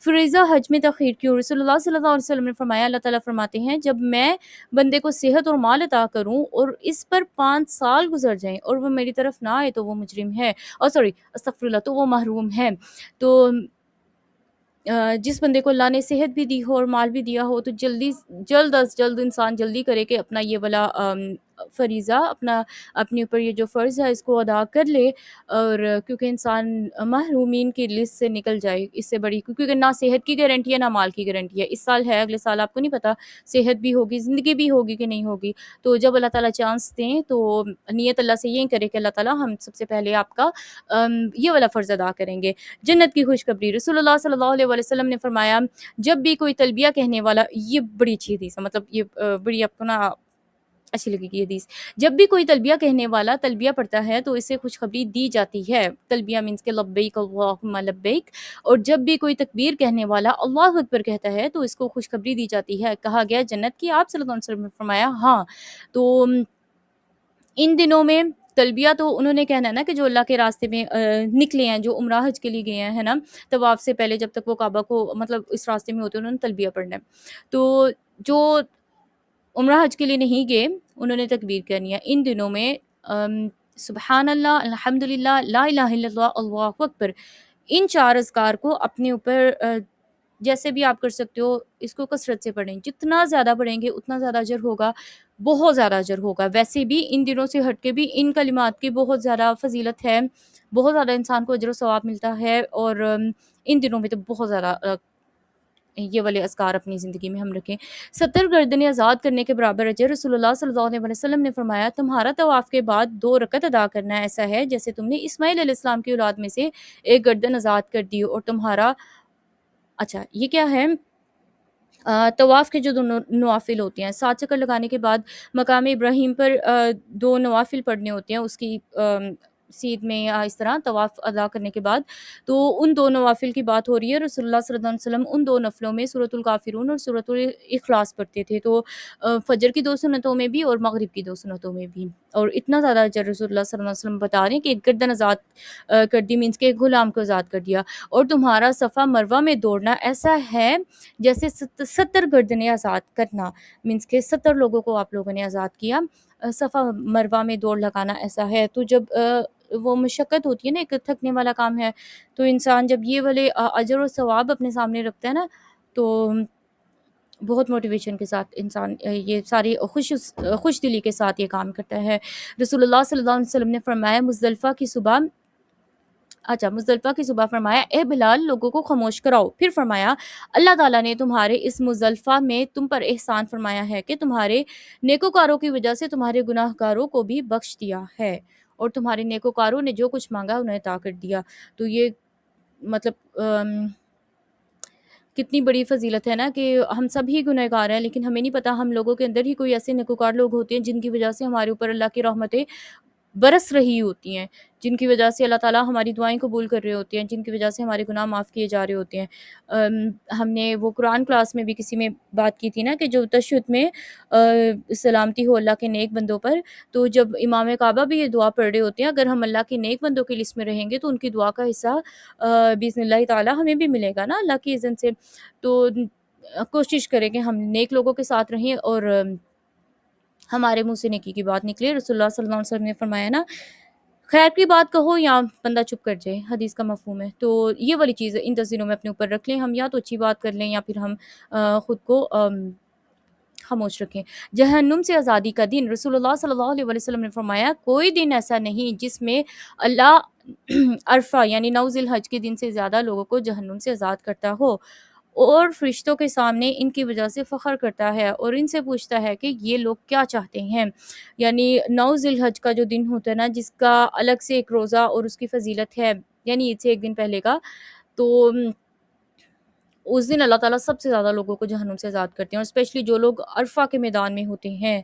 فریضہ حج میں تاخیر کیوں؟ رسول اللہ صلی اللہ علیہ وسلم نے فرمایا، اللہ تعالیٰ فرماتے ہیں جب میں بندے کو صحت اور مال عطا کروں اور اس پر 5 سال گزر جائیں اور وہ میری طرف نہ آئے تو وہ مجرم ہے، اور سوری استغفر اللہ، تو وہ محروم ہے۔ تو جس بندے کو اللہ نے صحت بھی دی ہو اور مال بھی دیا ہو تو جلد از جلد انسان جلدی کرے کہ اپنا یہ والا فریضہ، اپنے اوپر یہ جو فرض ہے اس کو ادا کر لے، اور کیونکہ انسان محرومین کی لسٹ سے نکل جائے، اس سے بڑی، کیونکہ نہ صحت کی گارنٹی ہے نہ مال کی گارنٹی ہے، اس سال ہے اگلے سال آپ کو نہیں پتا صحت بھی ہوگی، زندگی بھی ہوگی کہ نہیں ہوگی۔ تو جب اللہ تعالیٰ چانس دیں تو نیت اللہ سے یہ کرے کہ اللہ تعالیٰ ہم سب سے پہلے آپ کا یہ والا فرض ادا کریں گے۔ جنت کی خوشخبری، رسول اللہ صلی اللہ علیہ وسلم نے فرمایا جب بھی کوئی تلبیہ کہنے والا، یہ بڑی اچھی حدیث ہے، مطلب یہ بڑی آپ کو نا اچھی لگے گی یہ حدیث، جب بھی کوئی تلبیہ کہنے والا تلبیہ پڑھتا ہے تو اسے خوشخبری دی جاتی ہے۔ تلبیہ مینس کہ لبیک اللہم لبیک، اور جب بھی کوئی تکبیر کہنے والا اللہ اکبر کہتا ہے تو اس کو خوشخبری دی جاتی ہے۔ کہا گیا جنت کی؟ آپ صلی اللہ علیہ وسلم نے فرمایا ہاں۔ تو ان دنوں میں تلبیہ تو انہوں نے کہنا ہے نا کہ جو اللہ کے راستے میں نکلے ہیں، جو عمرہ حج کے لیے گئے ہیں نا، طواف سے پہلے جب تک وہ کعبہ کو مطلب اس راستے میں ہوتے ہیں انہوں نے تلبیہ پڑھنا ہے۔ تو جو عمرہ حج کے لیے نہیں گئے انہوں نے تکبیر کرنی ہے ان دنوں میں، سبحان اللہ، الحمدللہ، لا الہ الا اللہ، اللہ اکبر، ان 4 اذکار کو اپنے اوپر جیسے بھی آپ کر سکتے ہو اس کو کثرت سے پڑھیں، جتنا زیادہ پڑھیں گے اتنا زیادہ اجر ہوگا، بہت زیادہ اجر ہوگا۔ ویسے بھی ان دنوں سے ہٹ کے بھی ان کلمات کی بہت زیادہ فضیلت ہے، بہت زیادہ انسان کو اجر و ثواب ملتا ہے، اور ان دنوں میں تو بہت زیادہ یہ والے اذکار اپنی زندگی میں ہم رکھیں۔ 70 گردنیں آزاد کرنے کے برابر اجر، رسول اللہ صلی اللہ علیہ وسلم نے فرمایا تمہارا طواف کے بعد 2 رکعت ادا کرنا ایسا ہے جیسے تم نے اسماعیل علیہ السلام کی اولاد میں سے ایک گردن آزاد کر دی، اور تمہارا اچھا یہ کیا ہے، طواف کے جو 2 نوافل ہوتے ہیں، 7 چکر لگانے کے بعد مقام ابراہیم پر 2 نوافل پڑھنے ہوتے ہیں اس کی سیدھ میں یا اس طرح طواف ادا کرنے کے بعد، تو ان 2 نوافل کی بات ہو رہی ہے۔ رسول اللہ صلی اللہ علیہ وسلم ان 2 نفلوں میں سورۃ الکافرون اور سورۃ الاخلاص پڑھتے تھے، تو فجر کی 2 سنتوں میں بھی اور مغرب کی 2 سنتوں میں بھی، اور اتنا زیادہ اجر رسول اللہ صلی اللہ علیہ وسلم بتا رہے ہیں کہ ایک گردن آزاد کر دی، مینس کہ ایک غلام کو آزاد کر دیا، اور تمہارا صفا مروہ میں دوڑنا ایسا ہے جیسے 70 گردنیں آزاد کرنا، مینس کہ 70 لوگوں کو آپ لوگوں نے آزاد کیا، صفا مروہ میں دوڑ لگانا ایسا ہے۔ تو جب وہ مشقت ہوتی ہے نا، ایک تھکنے والا کام ہے، تو انسان جب یہ والے اجر و ثواب اپنے سامنے رکھتا ہے نا تو بہت موٹیویشن کے ساتھ انسان یہ ساری خوش دلی کے ساتھ یہ کام کرتا ہے۔ رسول اللہ صلی اللہ علیہ وسلم نے فرمایا مزدلفہ کی صبح فرمایا اے بلال لوگوں کو خاموش کراؤ، پھر فرمایا اللہ تعالیٰ نے تمہارے اس مزدلفہ میں تم پر احسان فرمایا ہے کہ تمہارے نیکوکاروں کی وجہ سے تمہارے گناہ گاروں کو بھی بخش دیا ہے، اور تمہارے نیکوکاروں نے جو کچھ مانگا انہیں عطا کر دیا۔ تو یہ مطلب کتنی بڑی فضیلت ہے نا کہ ہم سب ہی گنہگار ہیں، لیکن ہمیں نہیں پتا ہم لوگوں کے اندر ہی کوئی ایسے نیکوکار لوگ ہوتے ہیں جن کی وجہ سے ہمارے اوپر اللہ کی رحمتیں برس رہی ہوتی ہیں، جن کی وجہ سے اللہ تعالیٰ ہماری دعائیں قبول کر رہے ہوتے ہیں، جن کی وجہ سے ہمارے گناہ معاف کیے جا رہے ہوتے ہیں۔ ہم نے وہ قرآن کلاس میں بھی کسی میں بات کی تھی نا کہ جو تشہد میں سلامتی ہو اللہ کے نیک بندوں پر، تو جب امام کعبہ بھی یہ دعا پڑھ رہے ہوتے ہیں، اگر ہم اللہ کے نیک بندوں کی لسٹ میں رہیں گے تو ان کی دعا کا حصہ باذن اللہ تعالیٰ ہمیں بھی ملے گا نا اللہ کی اذن سے۔ تو کوشش کریں کہ ہم نیک لوگوں کے ساتھ رہیں اور ہمارے منہ سے نیکی کی بات نکلے۔ رسول اللہ صلی اللہ علیہ وسلم نے فرمایا نا، خیر کی بات کہو یا بندہ چپ کر جائے، حدیث کا مفہوم ہے۔ تو یہ والی چیز ان 10 دنوں میں اپنے اوپر رکھ لیں ہم، یا تو اچھی بات کر لیں یا پھر ہم خود کو خاموش رکھیں۔ جہنم سے آزادی کا دن، رسول اللہ صلی اللہ علیہ وسلم نے فرمایا کوئی دن ایسا نہیں جس میں اللہ عرفہ یعنی 9 ذی الحج کے دن سے زیادہ لوگوں کو جہنم سے آزاد کرتا ہو، اور فرشتوں کے سامنے ان کی وجہ سے فخر کرتا ہے اور ان سے پوچھتا ہے کہ یہ لوگ کیا چاہتے ہیں۔ یعنی 9 ذی الحج کا جو دن ہوتا ہے نا، جس کا الگ سے ایک روزہ اور اس کی فضیلت ہے، یعنی عید سے ایک دن پہلے کا، تو اس دن اللہ تعالیٰ سب سے زیادہ لوگوں کو جہنم سے آزاد کرتے ہیں، اور اسپیشلی جو لوگ عرفہ کے میدان میں ہوتے ہیں،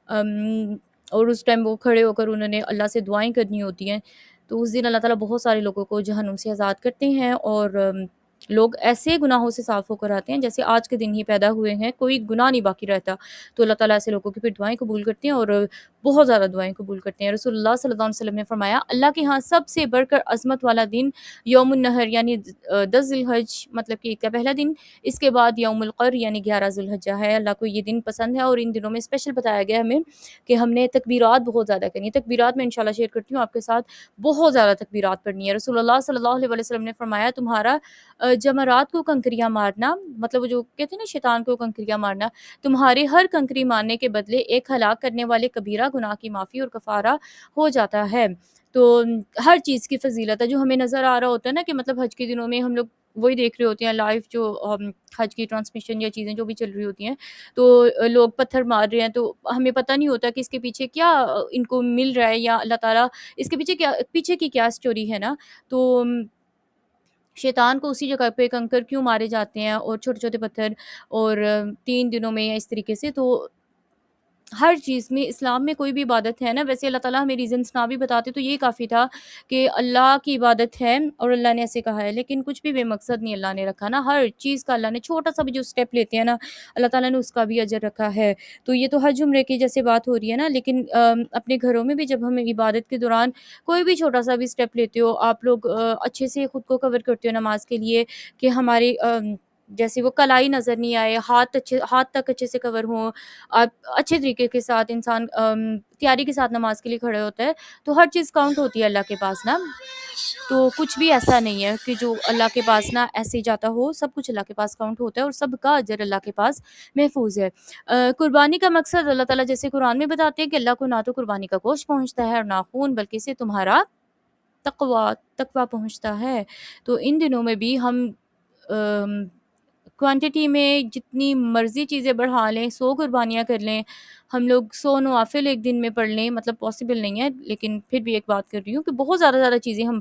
اور اس ٹائم وہ کھڑے ہو کر انہوں نے اللہ سے دعائیں کرنی ہوتی ہیں، تو اس دن اللہ تعالیٰ بہت سارے لوگوں کو جہنم سے آزاد کرتے ہیں، اور لوگ ایسے گناہوں سے صاف ہو کر آتے ہیں جیسے آج کے دن ہی پیدا ہوئے ہیں، کوئی گناہ نہیں باقی رہتا۔ تو اللہ تعالیٰ ایسے لوگوں کی پھر دعائیں قبول کرتے ہیں، اور بہت زیادہ دعائیں قبول کرتے ہیں۔ رسول اللہ صلی اللہ علیہ وسلم نے فرمایا اللہ کے ہاں سب سے بڑھ کر عظمت والا دن یوم النحر یعنی 10 ذی الحج مطلب کہ عید کا پہلا دن، اس کے بعد یوم القر یعنی 11 ذی الحجہ ہے۔ اللہ کو یہ دن پسند ہے، اور ان دنوں میں اسپیشل بتایا گیا ہمیں کہ ہم نے تکبیرات بہت زیادہ کرنی ہے۔ تکبیرات میں انشاءاللہ شیئر کرتی ہوں آپ کے ساتھ، بہت زیادہ تکبیرات پڑھنی ہے۔ رسول اللہ صلی اللہ علیہ وسلم نے فرمایا تمہارا جمرات کو کنکریاں مارنا، مطلب وہ جو کہتے ہیں نا شیطان کو کنکریاں مارنا، تمہارے ہر کنکری مارنے کے بدلے ایک ہلاک کرنے والے کبیرہ گناہ کی معافی اور کفارہ ہو جاتا ہے۔ تو ہر چیز کی فضیلت ہے جو ہمیں نظر آ رہا ہوتا ہے نا، کہ مطلب حج کے دنوں میں ہم لوگ وہی دیکھ رہے ہوتے ہیں لائیو، جو حج کی ٹرانسمیشن یا چیزیں جو بھی چل رہی ہوتی ہیں، تو لوگ پتھر مار رہے ہیں، تو ہمیں پتہ نہیں ہوتا کہ اس کے پیچھے کیا ان کو مل رہا ہے، یا اللہ تعالیٰ اس کے پیچھے کی کیا اسٹوری ہے نا۔ تو شیطان کو اسی جگہ پہ کنکر کیوں مارے جاتے ہیں اور چھوٹے چھوٹے پتھر، اور 3 دنوں میں یا اس طریقے سے، تو ہر چیز میں اسلام میں کوئی بھی عبادت ہے نا، ویسے اللہ تعالیٰ ہمیں ریزنس نہ بھی بتاتے تو یہ کافی تھا کہ اللہ کی عبادت ہے اور اللہ نے ایسے کہا ہے، لیکن کچھ بھی بے مقصد نہیں اللہ نے رکھا نا، ہر چیز کا اللہ نے چھوٹا سا بھی جو اسٹیپ لیتے ہیں نا، اللہ تعالیٰ نے اس کا بھی اجر رکھا ہے۔ تو یہ تو حج عمرے کی جیسے بات ہو رہی ہے نا، لیکن اپنے گھروں میں بھی جب ہم عبادت کے دوران کوئی بھی چھوٹا سا بھی اسٹیپ لیتے ہو، آپ لوگ اچھے سے خود کو کور کرتے ہو نماز کے لیے، کہ ہماری جیسے وہ کلائی نظر نہیں آئے، ہاتھ تک اچھے سے کور ہوں، آپ اچھے طریقے کے ساتھ انسان تیاری کے ساتھ نماز کے لیے کھڑے ہوتا ہے، تو ہر چیز کاؤنٹ ہوتی ہے اللہ کے پاس نا۔ تو کچھ بھی ایسا نہیں ہے کہ جو اللہ کے پاس نا ایسے ہی جاتا ہو، سب کچھ اللہ کے پاس کاؤنٹ ہوتا ہے، اور سب کا اجر اللہ کے پاس محفوظ ہے۔ قربانی کا مقصد اللہ تعالیٰ جیسے قرآن میں بتاتے ہیں کہ اللہ کو نہ تو قربانی کا گوشت پہنچتا ہے اور نہ خون، بلکہ اسے تمہارا تقوی پہنچتا ہے۔ تو ان دنوں میں بھی ہم کوانٹٹی میں جتنی مرضی چیزیں بڑھا لیں، 100 قربانیاں کر لیں، ہم لوگ 100 نوافل ایک دن میں پڑھ لیں، مطلب پاسبل نہیں ہے، لیکن پھر بھی ایک بات کر رہی ہوں کہ بہت زیادہ چیزیں ہم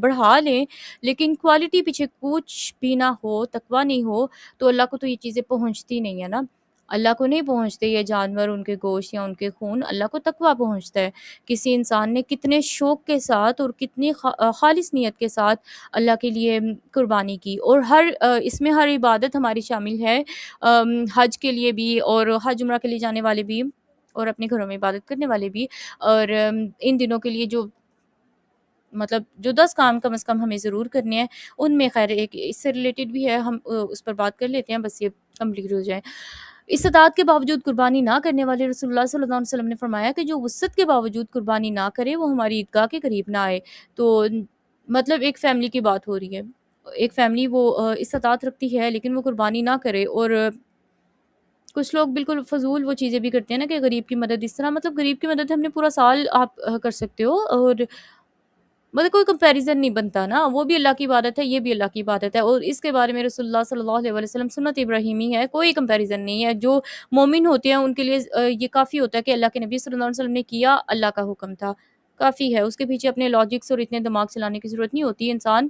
بڑھا لیں، لیکن کوالٹی پیچھے کچھ بھی نہ ہو، تقوی نہیں ہو، تو اللہ کو تو یہ چیزیں پہنچتی نہیں ہے نا۔ اللہ کو نہیں پہنچتے یہ جانور، ان کے گوشت یا ان کے خون، اللہ کو تقوی پہنچتا ہے۔ کسی انسان نے کتنے شوق کے ساتھ اور کتنی خالص نیت کے ساتھ اللہ کے لیے قربانی کی، اور اس میں ہر عبادت ہماری شامل ہے، حج کے لیے بھی اور حج عمرہ کے لیے جانے والے بھی، اور اپنے گھروں میں عبادت کرنے والے بھی، اور ان دنوں کے لیے جو 10 کام کم از کم ہمیں ضرور کرنے ہیں، ان میں خیر ایک اس سے ریلیٹڈ بھی ہے، ہم اس پر بات کر لیتے ہیں، بس یہ کمپلیٹ ہو جائے۔ استطاعت کے باوجود قربانی نہ کرنے والے، رسول اللہ صلی اللہ علیہ وسلم نے فرمایا کہ جو وسعت کے باوجود قربانی نہ کرے وہ ہماری عیدگاہ کے قریب نہ آئے۔ تو مطلب ایک فیملی کی بات ہو رہی ہے، ایک فیملی وہ استطاعت رکھتی ہے لیکن وہ قربانی نہ کرے، اور کچھ لوگ بالکل فضول وہ چیزیں بھی کرتے ہیں نا کہ غریب کی مدد، اس طرح مطلب غریب کی مدد ہم نے پورا سال آپ کر سکتے ہو، اور مطلب کوئی کمپیریزن نہیں بنتا نا، وہ بھی اللہ کی عبادت ہے، یہ بھی اللہ کی عبادت ہے، اور اس کے بارے میں رسول اللہ صلی اللہ علیہ وسلم سنت ابراہیمی ہے، کوئی کمپیریزن نہیں ہے۔ جو مومن ہوتے ہیں ان کے لیے یہ کافی ہوتا ہے کہ اللہ کے نبی صلی اللہ علیہ وسلم نے کیا، اللہ کا حکم تھا، کافی ہے، اس کے پیچھے اپنے لاجکس اور اتنے دماغ چلانے کی ضرورت نہیں ہوتی، انسان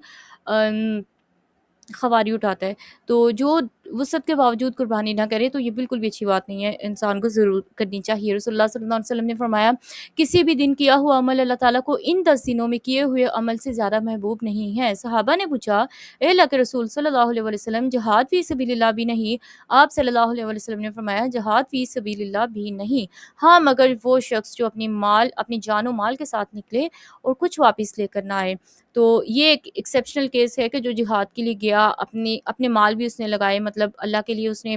خواری اٹھاتا ہے۔ تو جو وسعت کے باوجود قربانی نہ کرے تو یہ بالکل بھی اچھی بات نہیں ہے، انسان کو ضرور کرنی چاہیے۔ رسول اللہ صلی اللہ علیہ وسلم نے فرمایا کسی بھی دن کیا ہوا عمل اللہ تعالیٰ کو ان 10 دنوں میں کیے ہوئے عمل سے زیادہ محبوب نہیں ہے۔ صحابہ نے پوچھا اے اللہ کے رسول صلی اللہ علیہ وسلم، جہاد فی سبیل اللہ بھی نہیں؟ آپ صلی اللہ علیہ وسلم نے فرمایا جہاد فی سبیل اللہ بھی نہیں، ہاں مگر وہ شخص جو اپنی جان و مال کے ساتھ نکلے اور کچھ واپس لے کر نہ آئے۔ تو یہ ایک ایکسیپشنل کیس ہے کہ جو جہاد کے لیے گیا، اپنے مال بھی اس نے لگائے، مطلب اللہ کے لیے اس نے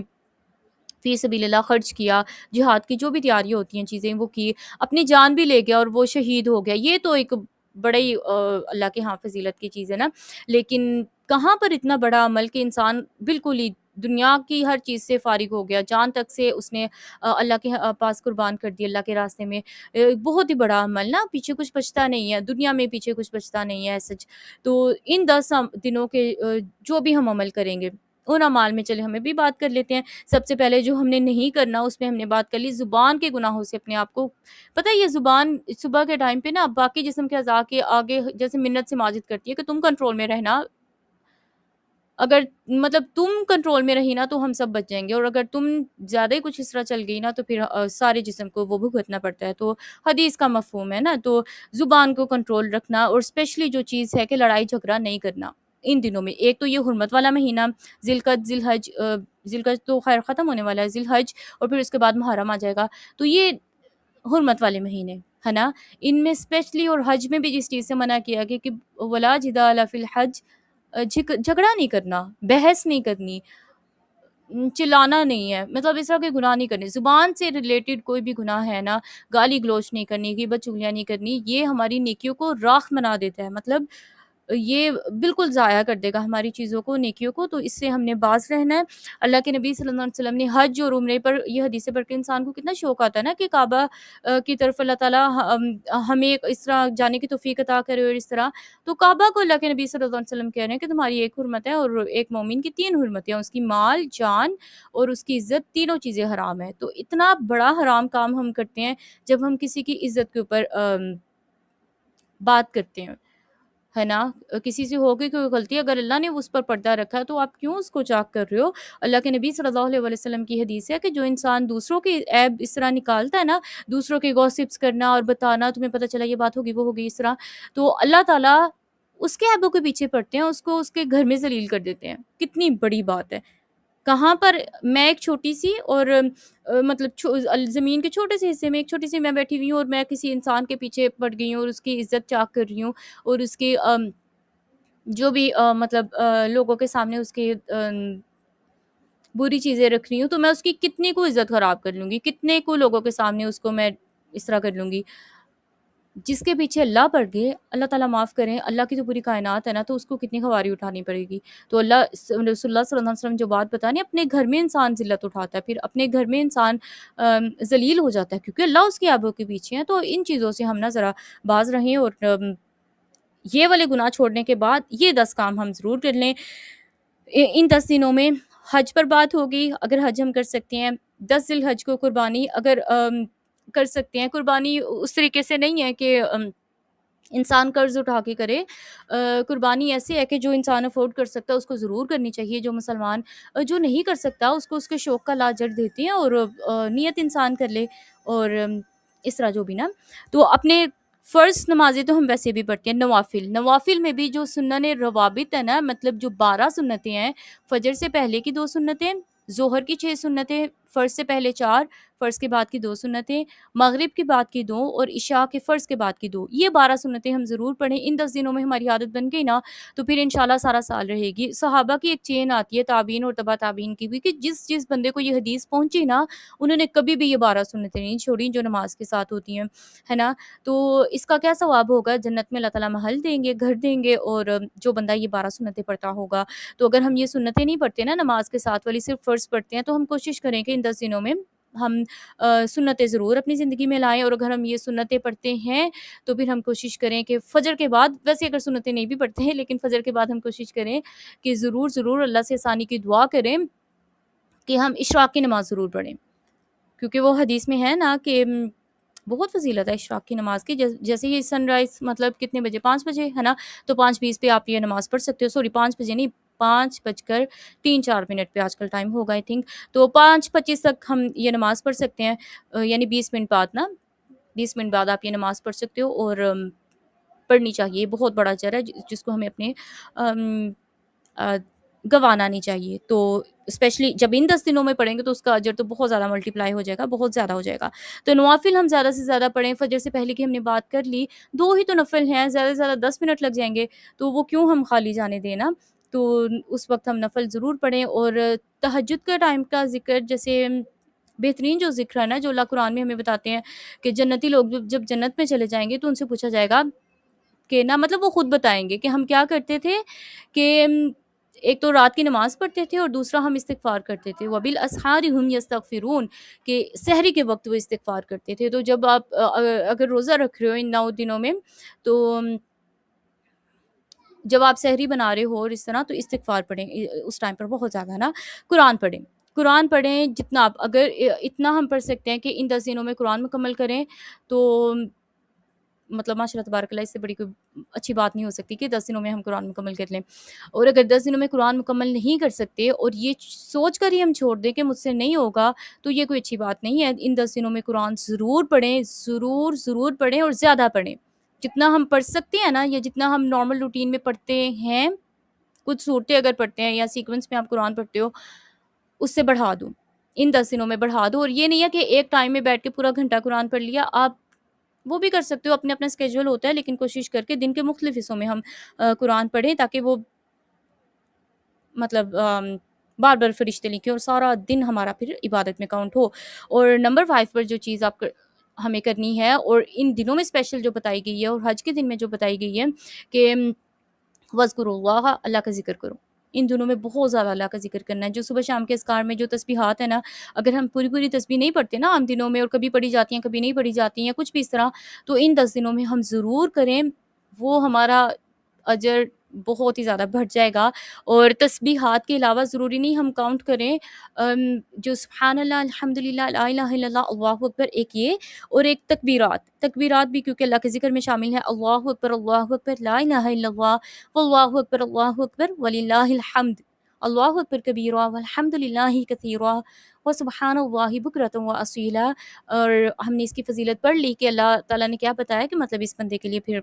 فی سبیل اللہ خرچ کیا، جہاد کی جو بھی تیاری ہوتی ہیں چیزیں وہ کی، اپنی جان بھی لے گیا اور وہ شہید ہو گیا، یہ تو ایک بڑا ہی اللہ کے ہاں فضیلت کی چیز ہے نا۔ لیکن کہاں پر اتنا بڑا عمل کہ انسان بالکل ہی دنیا کی ہر چیز سے فارغ ہو گیا، جان تک سے اس نے اللہ کے پاس قربان کر دی اللہ کے راستے میں۔ بہت ہی بڑا عمل نا، پیچھے کچھ بچتا نہیں ہے، دنیا میں پیچھے کچھ بچتا نہیں ہے سچ۔ تو ان 10 دنوں کے جو بھی ہم عمل کریں گے ان اعمال میں چلے ہمیں بھی بات کر لیتے ہیں۔ سب سے پہلے جو ہم نے نہیں کرنا اس میں ہم نے بات کر لی زبان کے گناہوں سے اپنے آپ کو۔ پتہ ہے یہ زبان صبح کے ٹائم پہ نا باقی جسم کے اعضاء کے آگے جیسے منت سے ماجد کرتی ہے کہ تم کنٹرول میں رہنا، اگر مطلب تم کنٹرول میں رہی نا تو ہم سب بچ جائیں گے، اور اگر تم زیادہ ہی کچھ اس طرح چل گئی نا تو پھر سارے جسم کو وہ بھگتنا پڑتا ہے۔ تو حدیث کا مفہوم ہے نا، تو زبان کو کنٹرول رکھنا، اور اسپیشلی جو چیز ہے کہ لڑائی جھگڑا نہیں کرنا ان دنوں میں۔ ایک تو یہ حرمت والا مہینہ ذی القعدہ، ذی الحج تو خیر ختم ہونے والا ہے، ذی الحج، اور پھر اس کے بعد محرم آ جائے گا، تو یہ حرمت والے مہینے ہے نا، ان میں اسپیشلی، اور حج میں بھی جس چیز سے منع کیا گیا کہ ولا جدال فی الحج، جھگڑا نہیں کرنا، بحث نہیں کرنی، چلانا نہیں ہے، مطلب اس طرح کے گناہ نہیں کرنے، زبان سے ریلیٹڈ کوئی بھی گناہ ہے نا، گالی گلوچ نہیں کرنی، غیبت چغلیاں نہیں کرنی، یہ ہماری نیکیوں کو راکھ بنا دیتا ہے، مطلب یہ بالکل ضائع کر دے گا ہماری چیزوں کو، نیکیوں کو، تو اس سے ہم نے باز رہنا ہے۔ اللہ کے نبی صلی اللہ علیہ وسلم نے حج اور عمرے پر یہ حدیثیں پڑھ کے انسان کو کتنا شوق آتا ہے نا کہ کعبہ کی طرف اللہ تعالیٰ ہمیں اس طرح جانے کی توفیق عطا کرے، اور اس طرح تو کعبہ کو اللہ کے نبی صلی اللہ علیہ وسلم کہہ رہے ہیں کہ تمہاری ایک حرمت ہے، اور ایک مومن کی 3 حرمتیں ہیں، اس کی مال، جان اور اس کی عزت، تینوں چیزیں حرام ہیں۔ تو اتنا بڑا حرام کام ہم کرتے ہیں جب ہم کسی کی عزت کے اوپر بات کرتے ہیں، ہے نا، کسی سے ہو گئی کوئی غلطی، اگر اللہ نے اس پر پردہ رکھا ہے تو آپ کیوں اس کو چاک کر رہے ہو؟ اللہ کے نبی صلی اللہ علیہ وسلم کی حدیث ہے کہ جو انسان دوسروں کے عیب اس طرح نکالتا ہے نا، دوسروں کے گوسپس کرنا اور بتانا، تمہیں پتہ چلا یہ بات ہوگی وہ ہوگی اس طرح، تو اللہ تعالیٰ اس کے عیبوں کے پیچھے پڑتے ہیں، اس کو اس کے گھر میں ذلیل کر دیتے ہیں۔ کتنی بڑی بات ہے! کہاں پر میں ایک چھوٹی سی اور مطلب زمین کے چھوٹے سے حصے میں ایک چھوٹی سی میں بیٹھی ہوئی ہوں، اور میں کسی انسان کے پیچھے پڑ گئی ہوں اور اس کی عزت چاک کر رہی ہوں، اور اس کی جو بھی مطلب لوگوں کے سامنے اس کی بری چیزیں رکھ رہی ہوں، تو میں اس کی کتنی کو عزت خراب کر لوں گی، کتنے کو لوگوں کے سامنے اس کو میں اس طرح کر لوں گی۔ جس کے پیچھے اللہ پڑ گئے، اللہ تعالیٰ معاف کریں، اللہ کی تو پوری کائنات ہے نا، تو اس کو کتنی خواری اٹھانی پڑے گی۔ تو رسول اللہ صلی اللہ علیہ وسلم جو بات بتانے، اپنے گھر میں انسان ذلت اٹھاتا ہے، پھر اپنے گھر میں انسان ذلیل ہو جاتا ہے، کیونکہ اللہ اس کے عیبوں کے پیچھے ہیں۔ تو ان چیزوں سے ہم نہ ذرا باز رہیں، اور یہ والے گناہ چھوڑنے کے بعد یہ 10 کام ہم ضرور کر لیں ان 10 دنوں میں۔ حج پر بات ہوگی، اگر حج ہم کر سکتے ہیں، 10 ذی الحج کو قربانی اگر کر سکتے ہیں، قربانی اس طریقے سے نہیں ہے کہ انسان قرض اٹھا کے کرے، قربانی ایسے ہے کہ جو انسان افورڈ کر سکتا ہے اس کو ضرور کرنی چاہیے، جو مسلمان جو نہیں کر سکتا اس کو اس کے شوق کا لاجر دیتے ہیں، اور نیت انسان کر لے، اور اس طرح جو بھی نا، تو اپنے فرض نمازیں تو ہم ویسے بھی پڑھتے ہیں، نوافل میں بھی جو سنن روابط ہے نا، مطلب جو 12 سنتیں ہیں، فجر سے پہلے کی 2 سنتیں، ظہر کی 6 سنتیں، فرض سے پہلے 4، فرض کے بعد کی 2 سنتیں، مغرب کے بعد کی 2، اور عشاء کے فرض کے بعد کی 2، یہ 12 سنتیں ہم ضرور پڑھیں۔ ان 10 دنوں میں ہماری عادت بن گئی نا تو پھر انشاءاللہ سارا سال رہے گی۔ صحابہ کی ایک چین آتی ہے، تابعین اور تبع تابعین کی بھی، کہ جس بندے کو یہ حدیث پہنچی نا، انہوں نے کبھی بھی یہ 12 سنتیں نہیں چھوڑی جو نماز کے ساتھ ہوتی ہیں، ہے نا۔ تو اس کا کیا ثواب ہوگا؟ جنت میں اللہ تعالیٰ محل دیں گے، گھر دیں گے، اور جو بندہ یہ 12 سنتیں پڑھتا ہوگا۔ تو اگر ہم یہ سنتیں نہیں پڑھتے نا نماز کے ساتھ والی، صرف فرض پڑھتے ہیں، تو ہم کوشش کریں کہ ان 10 دنوں میں ہم سنتیں ضرور اپنی زندگی میں لائیں، اور اگر ہم یہ سنتیں پڑھتے ہیں تو پھر ہم کوشش کریں کہ فجر کے بعد، ویسے اگر سنتیں نہیں بھی پڑھتے ہیں لیکن فجر کے بعد ہم کوشش کریں کہ ضرور اللہ سے آسانی کی دعا کریں کہ ہم اشراق کی نماز ضرور پڑھیں، کیونکہ وہ حدیث میں ہے نا کہ بہت فضیلت ہے اشراق کی نماز کی۔ جیسے یہ سن رائز مطلب کتنے بجے، 5 بجے ہے نا، تو 5:20 پہ آپ یہ نماز پڑھ سکتے ہو، سوری 5 بجے نہیں، 5 بج کر 3-4 منٹ پہ آج کل ٹائم ہوگا آئی تھنک، تو 5:25 تک ہم یہ نماز پڑھ سکتے ہیں، یعنی 20 منٹ بعد نا، 20 منٹ بعد آپ یہ نماز پڑھ سکتے ہو، اور پڑھنی چاہیے، یہ بہت بڑا اجر ہے جس کو ہمیں اپنے ام، آ، گنوانا نہیں چاہیے، تو اسپیشلی جب ان 10 دنوں میں پڑھیں گے تو اس کا اجر تو بہت زیادہ ملٹیپلائی ہو جائے گا، بہت زیادہ ہو جائے گا۔ تو نوافل ہم زیادہ سے زیادہ پڑھیں، فجر سے پہلے کی ہم نے بات کر لی، 2 ہی تو نفل ہیں، زیادہ سے زیادہ 10 منٹ لگ جائیں گے، تو وہ کیوں ہم خالی جانے دیں نا، تو اس وقت ہم نفل ضرور پڑھیں۔ اور تہجد کا ٹائم کا ذکر، جیسے بہترین جو ذکر ہے نا، جو اللہ قرآن میں ہمیں بتاتے ہیں کہ جنتی لوگ جب جنت میں چلے جائیں گے تو ان سے پوچھا جائے گا کہ نا، مطلب وہ خود بتائیں گے کہ ہم کیا کرتے تھے، کہ ایک تو رات کی نماز پڑھتے تھے اور دوسرا ہم استغفار کرتے تھے، وَبِالْأَسْحَارِ هُمْ يَسْتَغْفِرُونَ، کہ سحری کے وقت وہ استغفار کرتے تھے۔ تو جب آپ اگر روزہ رکھ رہے ہو ان 9 دنوں میں، تو جب آپ سحری بنا رہے ہو اور اس طرح، تو استغفار پڑھیں اس ٹائم پر بہت زیادہ نا، قرآن پڑھیں، قرآن پڑھیں جتنا آپ، اگر اتنا ہم پڑھ سکتے ہیں کہ ان 10 دنوں میں قرآن مکمل کریں، تو مطلب ماشاء اللہ تبارک اللہ، اس سے بڑی کوئی اچھی بات نہیں ہو سکتی کہ 10 دنوں میں ہم قرآن مکمل کر لیں۔ اور اگر 10 دنوں میں قرآن مکمل نہیں کر سکتے اور یہ سوچ کر ہی ہم چھوڑ دیں کہ مجھ سے نہیں ہوگا، تو یہ کوئی اچھی بات نہیں ہے۔ ان 10 دنوں میں قرآن ضرور پڑھیں، ضرور پڑھیں، اور زیادہ پڑھیں، جتنا ہم پڑھ سکتے ہیں نا، یا جتنا ہم نارمل روٹین میں پڑھتے ہیں، کچھ صورتیں اگر پڑھتے ہیں یا سیکوینس میں آپ قرآن پڑھتے ہو، اس سے بڑھا دو، ان 10 دنوں میں بڑھا دو۔ اور یہ نہیں ہے کہ ایک ٹائم میں بیٹھ کے پورا گھنٹہ قرآن پڑھ لیا، آپ وہ بھی کر سکتے ہو، اپنے اپنا اسکیجول ہوتا ہے، لیکن کوشش کر کے دن کے مختلف حصوں میں ہم قرآن پڑھیں، تاکہ وہ مطلب بار بار فرشتے لکھیں اور سارا دن ہمارا پھر عبادت میں کاؤنٹ ہو۔ اور نمبر 5 پر جو چیز آپ ہمیں کرنی ہے، اور ان دنوں میں اسپیشل جو بتائی گئی ہے، اور حج کے دن میں جو بتائی گئی ہے، کہ وَاذْكُرُوا اللَّهَ، اللہ کا ذکر کرو۔ ان دنوں میں بہت زیادہ اللہ کا ذکر کرنا ہے۔ جو صبح شام کے اذکار میں جو تسبیحات ہیں نا، اگر ہم پوری تسبیح نہیں پڑھتے نا عام دنوں میں، اور کبھی پڑھی جاتی ہیں کبھی نہیں پڑھی جاتی ہیں، کچھ بھی اس طرح، تو ان 10 دنوں میں ہم ضرور کریں، وہ ہمارا اجر بہت ہی زیادہ بڑھ جائے گا۔ اور تسبیحات کے علاوہ ضروری نہیں ہم کاؤنٹ کریں، جو سبحان اللہ، الحمدللہ، لا الہ الا اللہ، اللہ اکبر، ایک یہ، اور ایک تکبیرات بھی کیونکہ اللہ کے ذکر میں شامل ہے، اللہ اکبر، لا الہ الا اللہ، اللہ اکبر وللہ الحمد، اللہ اکبر کبیرہ والحمد للہ کثیرہ وسبحان اللہ بکرۃ واصیلا۔ اور ہم نے اس کی فضیلت پڑھ لی کہ اللہ تعالیٰ نے کیا بتایا، کہ مطلب اس بندے کے لیے پھر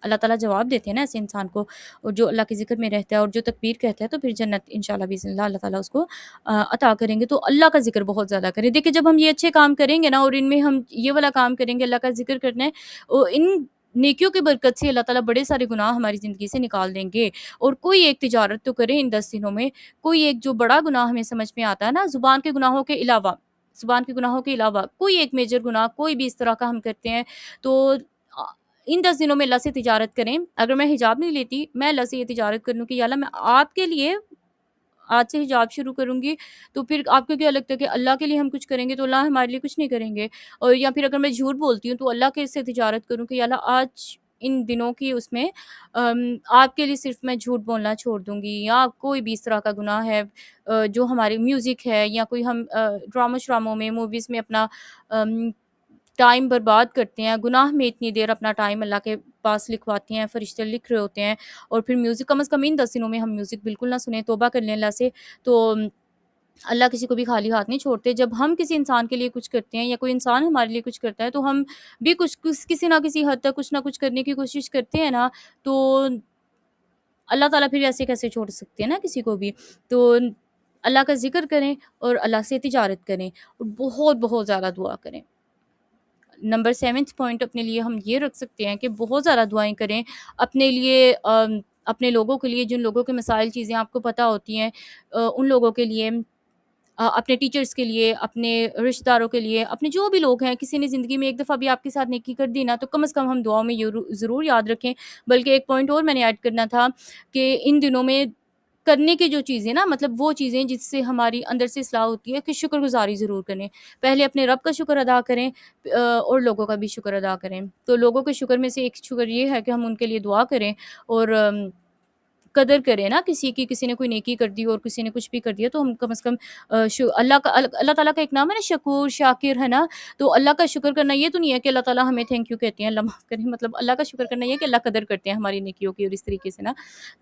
اللہ تعالیٰ جواب دیتے ہیں نا ایسے انسان کو، اور جو اللہ کے ذکر میں رہتا ہے اور جو تکبیر کہتا ہے، تو پھر جنت انشاءاللہ باذن اللہ اللہ تعالیٰ اس کو عطا کریں گے۔ تو اللہ کا ذکر بہت زیادہ کریں۔ دیکھیں جب ہم یہ اچھے کام کریں گے نا، اور ان میں ہم یہ والا کام کریں گے، اللہ کا ذکر کرنا ہے، اور ان نیکیوں کی برکت سے اللہ تعالیٰ بڑے سارے گناہ ہماری زندگی سے نکال دیں گے۔ اور کوئی ایک تجارت تو کریں ان 10 دنوں میں، کوئی ایک جو بڑا گناہ ہمیں سمجھ میں آتا ہے نا، زبان کے گناہوں کے علاوہ کوئی ایک میجر گناہ کوئی بھی اس طرح کا ہم کرتے ہیں، تو ان 10 دنوں میں اللہ سے تجارت کریں۔ اگر میں حجاب نہیں لیتی، میں اللہ سے یہ تجارت کر لوں کہ یا اللہ، میں آپ کے لیے آج سے حجاب شروع کروں گی، تو پھر آپ کو کیا لگتا ہے کہ اللہ کے لیے ہم کچھ کریں گے تو اللہ ہمارے لیے کچھ نہیں کریں گے؟ اور یا پھر اگر میں جھوٹ بولتی ہوں تو اللہ کے سے تجارت کروں کہ یا اللہ، آج ان دنوں کی اس میں آپ کے لیے صرف میں جھوٹ بولنا چھوڑ دوں گی، یا کوئی بھی اس طرح کا گناہ ہے جو ہمارے میوزک ہے، یا کوئی ہم ڈراموں شراموں میں، موویز میں اپنا ٹائم برباد کرتے ہیں، گناہ میں اتنی دیر اپنا ٹائم اللہ کے پاس لکھواتے ہیں، فرشتے لکھ رہے ہوتے ہیں، اور پھر میوزک، کم از کم ان 10 دنوں میں ہم میوزک بالکل نہ سنیں، توبہ کر لیں اللہ سے۔ تو اللہ کسی کو بھی خالی ہاتھ نہیں چھوڑتے۔ جب ہم کسی انسان کے لیے کچھ کرتے ہیں، یا کوئی انسان ہمارے لیے کچھ کرتا ہے، تو ہم بھی کسی نہ کسی حد تک کچھ نہ کچھ کرنے کی کوشش کرتے ہیں نا، تو اللہ تعالیٰ پھر ایسے کیسے چھوڑ سکتے ہیں نا کسی کو بھی۔ تو اللہ کا ذکر کریں اور اللہ سے تجارت کریں، اور بہت بہت زیادہ دعا کریں۔ نمبر 7 پوائنٹ اپنے لیے ہم یہ رکھ سکتے ہیں کہ بہت زیادہ دعائیں کریں اپنے لیے، اپنے لوگوں کے لیے، جن لوگوں کے مسائل چیزیں آپ کو پتہ ہوتی ہیں، ان لوگوں کے لیے، اپنے ٹیچرز کے لیے، اپنے رشتہ داروں کے لیے، اپنے جو بھی لوگ ہیں، کسی نے زندگی میں ایک دفعہ بھی آپ کے ساتھ نیکی کر دی نا، تو کم از کم ہم دعاؤں میں یہ ضرور یاد رکھیں۔ بلکہ ایک پوائنٹ اور میں نے ایڈ کرنا تھا، کہ ان دنوں میں کرنے کی جو چیزیں نا، مطلب وہ چیزیں جس سے ہماری اندر سے اصلاح ہوتی ہے، کہ شکر گزاری ضرور کریں۔ پہلے اپنے رب کا شکر ادا کریں، اور لوگوں کا بھی شکر ادا کریں۔ تو لوگوں کے شکر میں سے ایک شکر یہ ہے کہ ہم ان کے لیے دعا کریں، اور قدر کریں نا کسی کی، کسی نے کوئی نیکی کر دی اور کسی نے کچھ بھی کر دیا، تو ہم کم از کم اللہ تعالیٰ کا ایک نام ہے نا، شکور، شاکر، ہے نا، تو اللہ کا شکر کرنا یہ تو نہیں ہے کہ اللہ تعالیٰ ہمیں تھینک یو کہتے ہیں، اللہ معاف کریں، مطلب اللہ کا شکر کرنا یہ ہے کہ اللہ قدر کرتے ہیں ہماری نیکیوں کی، اور اس طریقے سے نا،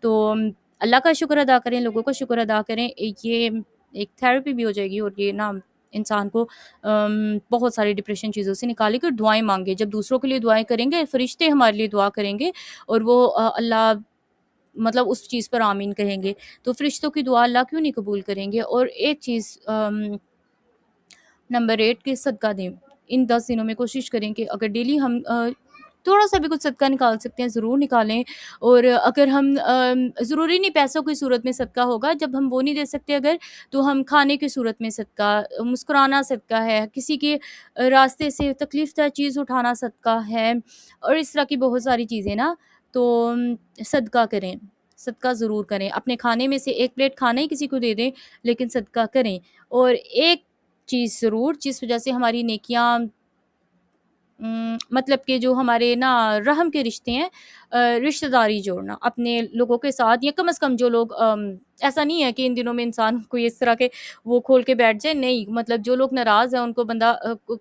تو اللہ کا شکر ادا کریں، لوگوں کا شکر ادا کریں، یہ ایک تھیراپی بھی ہو جائے گی، اور یہ نا انسان کو بہت ساری ڈپریشن چیزوں سے نکالے گی، اور دعائیں مانگے، جب دوسروں کے لیے دعائیں کریں گے فرشتے ہمارے لیے دعا کریں گے، اور وہ اللہ مطلب اس چیز پر آمین کہیں گے، تو فرشتوں کی دعا اللہ کیوں نہیں قبول کریں گے؟ اور ایک چیز نمبر 8 کہ صدقہ دیں، ان 10 دنوں میں کوشش کریں کہ اگر ڈیلی ہم تھوڑا سا بھی کچھ صدقہ نکال سکتے ہیں ضرور نکالیں، اور اگر ہم ضروری نہیں پیسوں کی صورت میں صدقہ ہوگا، جب ہم وہ نہیں دے سکتے اگر، تو ہم کھانے کی صورت میں صدقہ، مسکرانا صدقہ ہے، کسی کے راستے سے تکلیف دہ چیز اٹھانا صدقہ ہے، اور اس طرح کی بہت ساری چیزیں نا، تو صدقہ کریں، صدقہ ضرور کریں، اپنے کھانے میں سے ایک پلیٹ کھانا ہی کسی کو دے دیں، لیکن صدقہ کریں، اور ایک چیز ضرور جس وجہ سے ہماری نیکیاں مطلب کہ جو ہمارے نا رحم کے رشتے ہیں، رشتہ داری جوڑنا اپنے لوگوں کے ساتھ، یا کم از کم جو لوگ ایسا نہیں ہے کہ ان دنوں میں انسان کوئی اس طرح کے وہ کھول کے بیٹھ جائے، نہیں، مطلب جو لوگ ناراض ہیں ان کو بندہ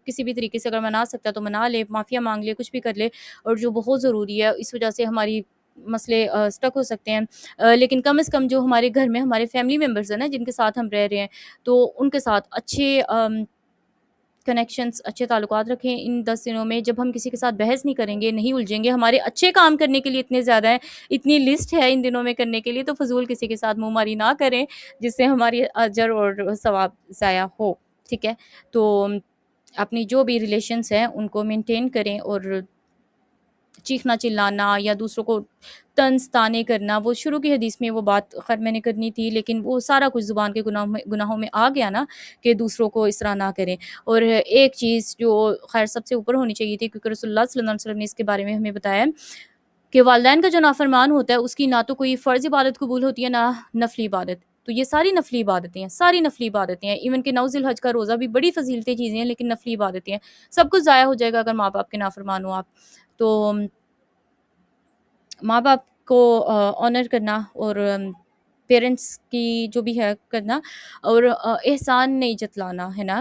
کسی بھی طریقے سے اگر منا سکتا ہے تو منا لے، معافیا مانگ لے، کچھ بھی کر لے، اور جو بہت ضروری ہے اس وجہ سے ہماری مسئلے اسٹک ہو سکتے ہیں، لیکن کم از کم جو ہمارے گھر میں ہمارے فیملی ممبرز ہیں نا جن کے ساتھ ہم رہ رہے ہیں، تو ان کے ساتھ اچھے کنیکشنز، اچھے تعلقات رکھیں ان 10 دنوں میں، جب ہم کسی کے ساتھ بحث نہیں کریں گے، نہیں الجھیں گے، ہمارے اچھے کام کرنے کے لیے اتنے زیادہ ہیں، اتنی لسٹ ہے ان دنوں میں کرنے کے لیے، تو فضول کسی کے ساتھ منہ ماری نہ کریں جس سے ہماری اجر اور ثواب ضائع ہو، ٹھیک ہے؟ تو اپنی جو بھی ریلیشنز ہیں ان کو مینٹین کریں، اور چیخنا چلانا یا دوسروں کو طنز طانے کرنا، وہ شروع کی حدیث میں وہ بات خیر میں نے کرنی تھی، لیکن وہ سارا کچھ زبان کے گناہوں میں آ گیا نا، کہ دوسروں کو اس طرح نہ کریں۔ اور ایک چیز جو خیر سب سے اوپر ہونی چاہیے تھی، کیونکہ رسول اللہ صلی اللہ علیہ وسلم نے اس کے بارے میں ہمیں بتایا کہ والدین کا جو نافرمان ہوتا ہے اس کی نہ تو کوئی فرض عبادت قبول ہوتی ہے، نہ نفلی عبادت، تو یہ ساری نفلی عبادتیں ہیں، ساری نفلی عبادتیں ہیں، ایون کہ 9 ذی الحج کا روزہ بھی بڑی فضیلتیں چیزیں ہیں، لیکن نفلی عبادتیں ہیں، سب کچھ ضائع ہو جائے گا اگر ماں باپ کے نافرمان ہو آپ۔ تو ماں باپ کو آنر کرنا، اور پیرنٹس کی جو بھی ہے کرنا، اور احسان نہیں جتلانا ہے نا،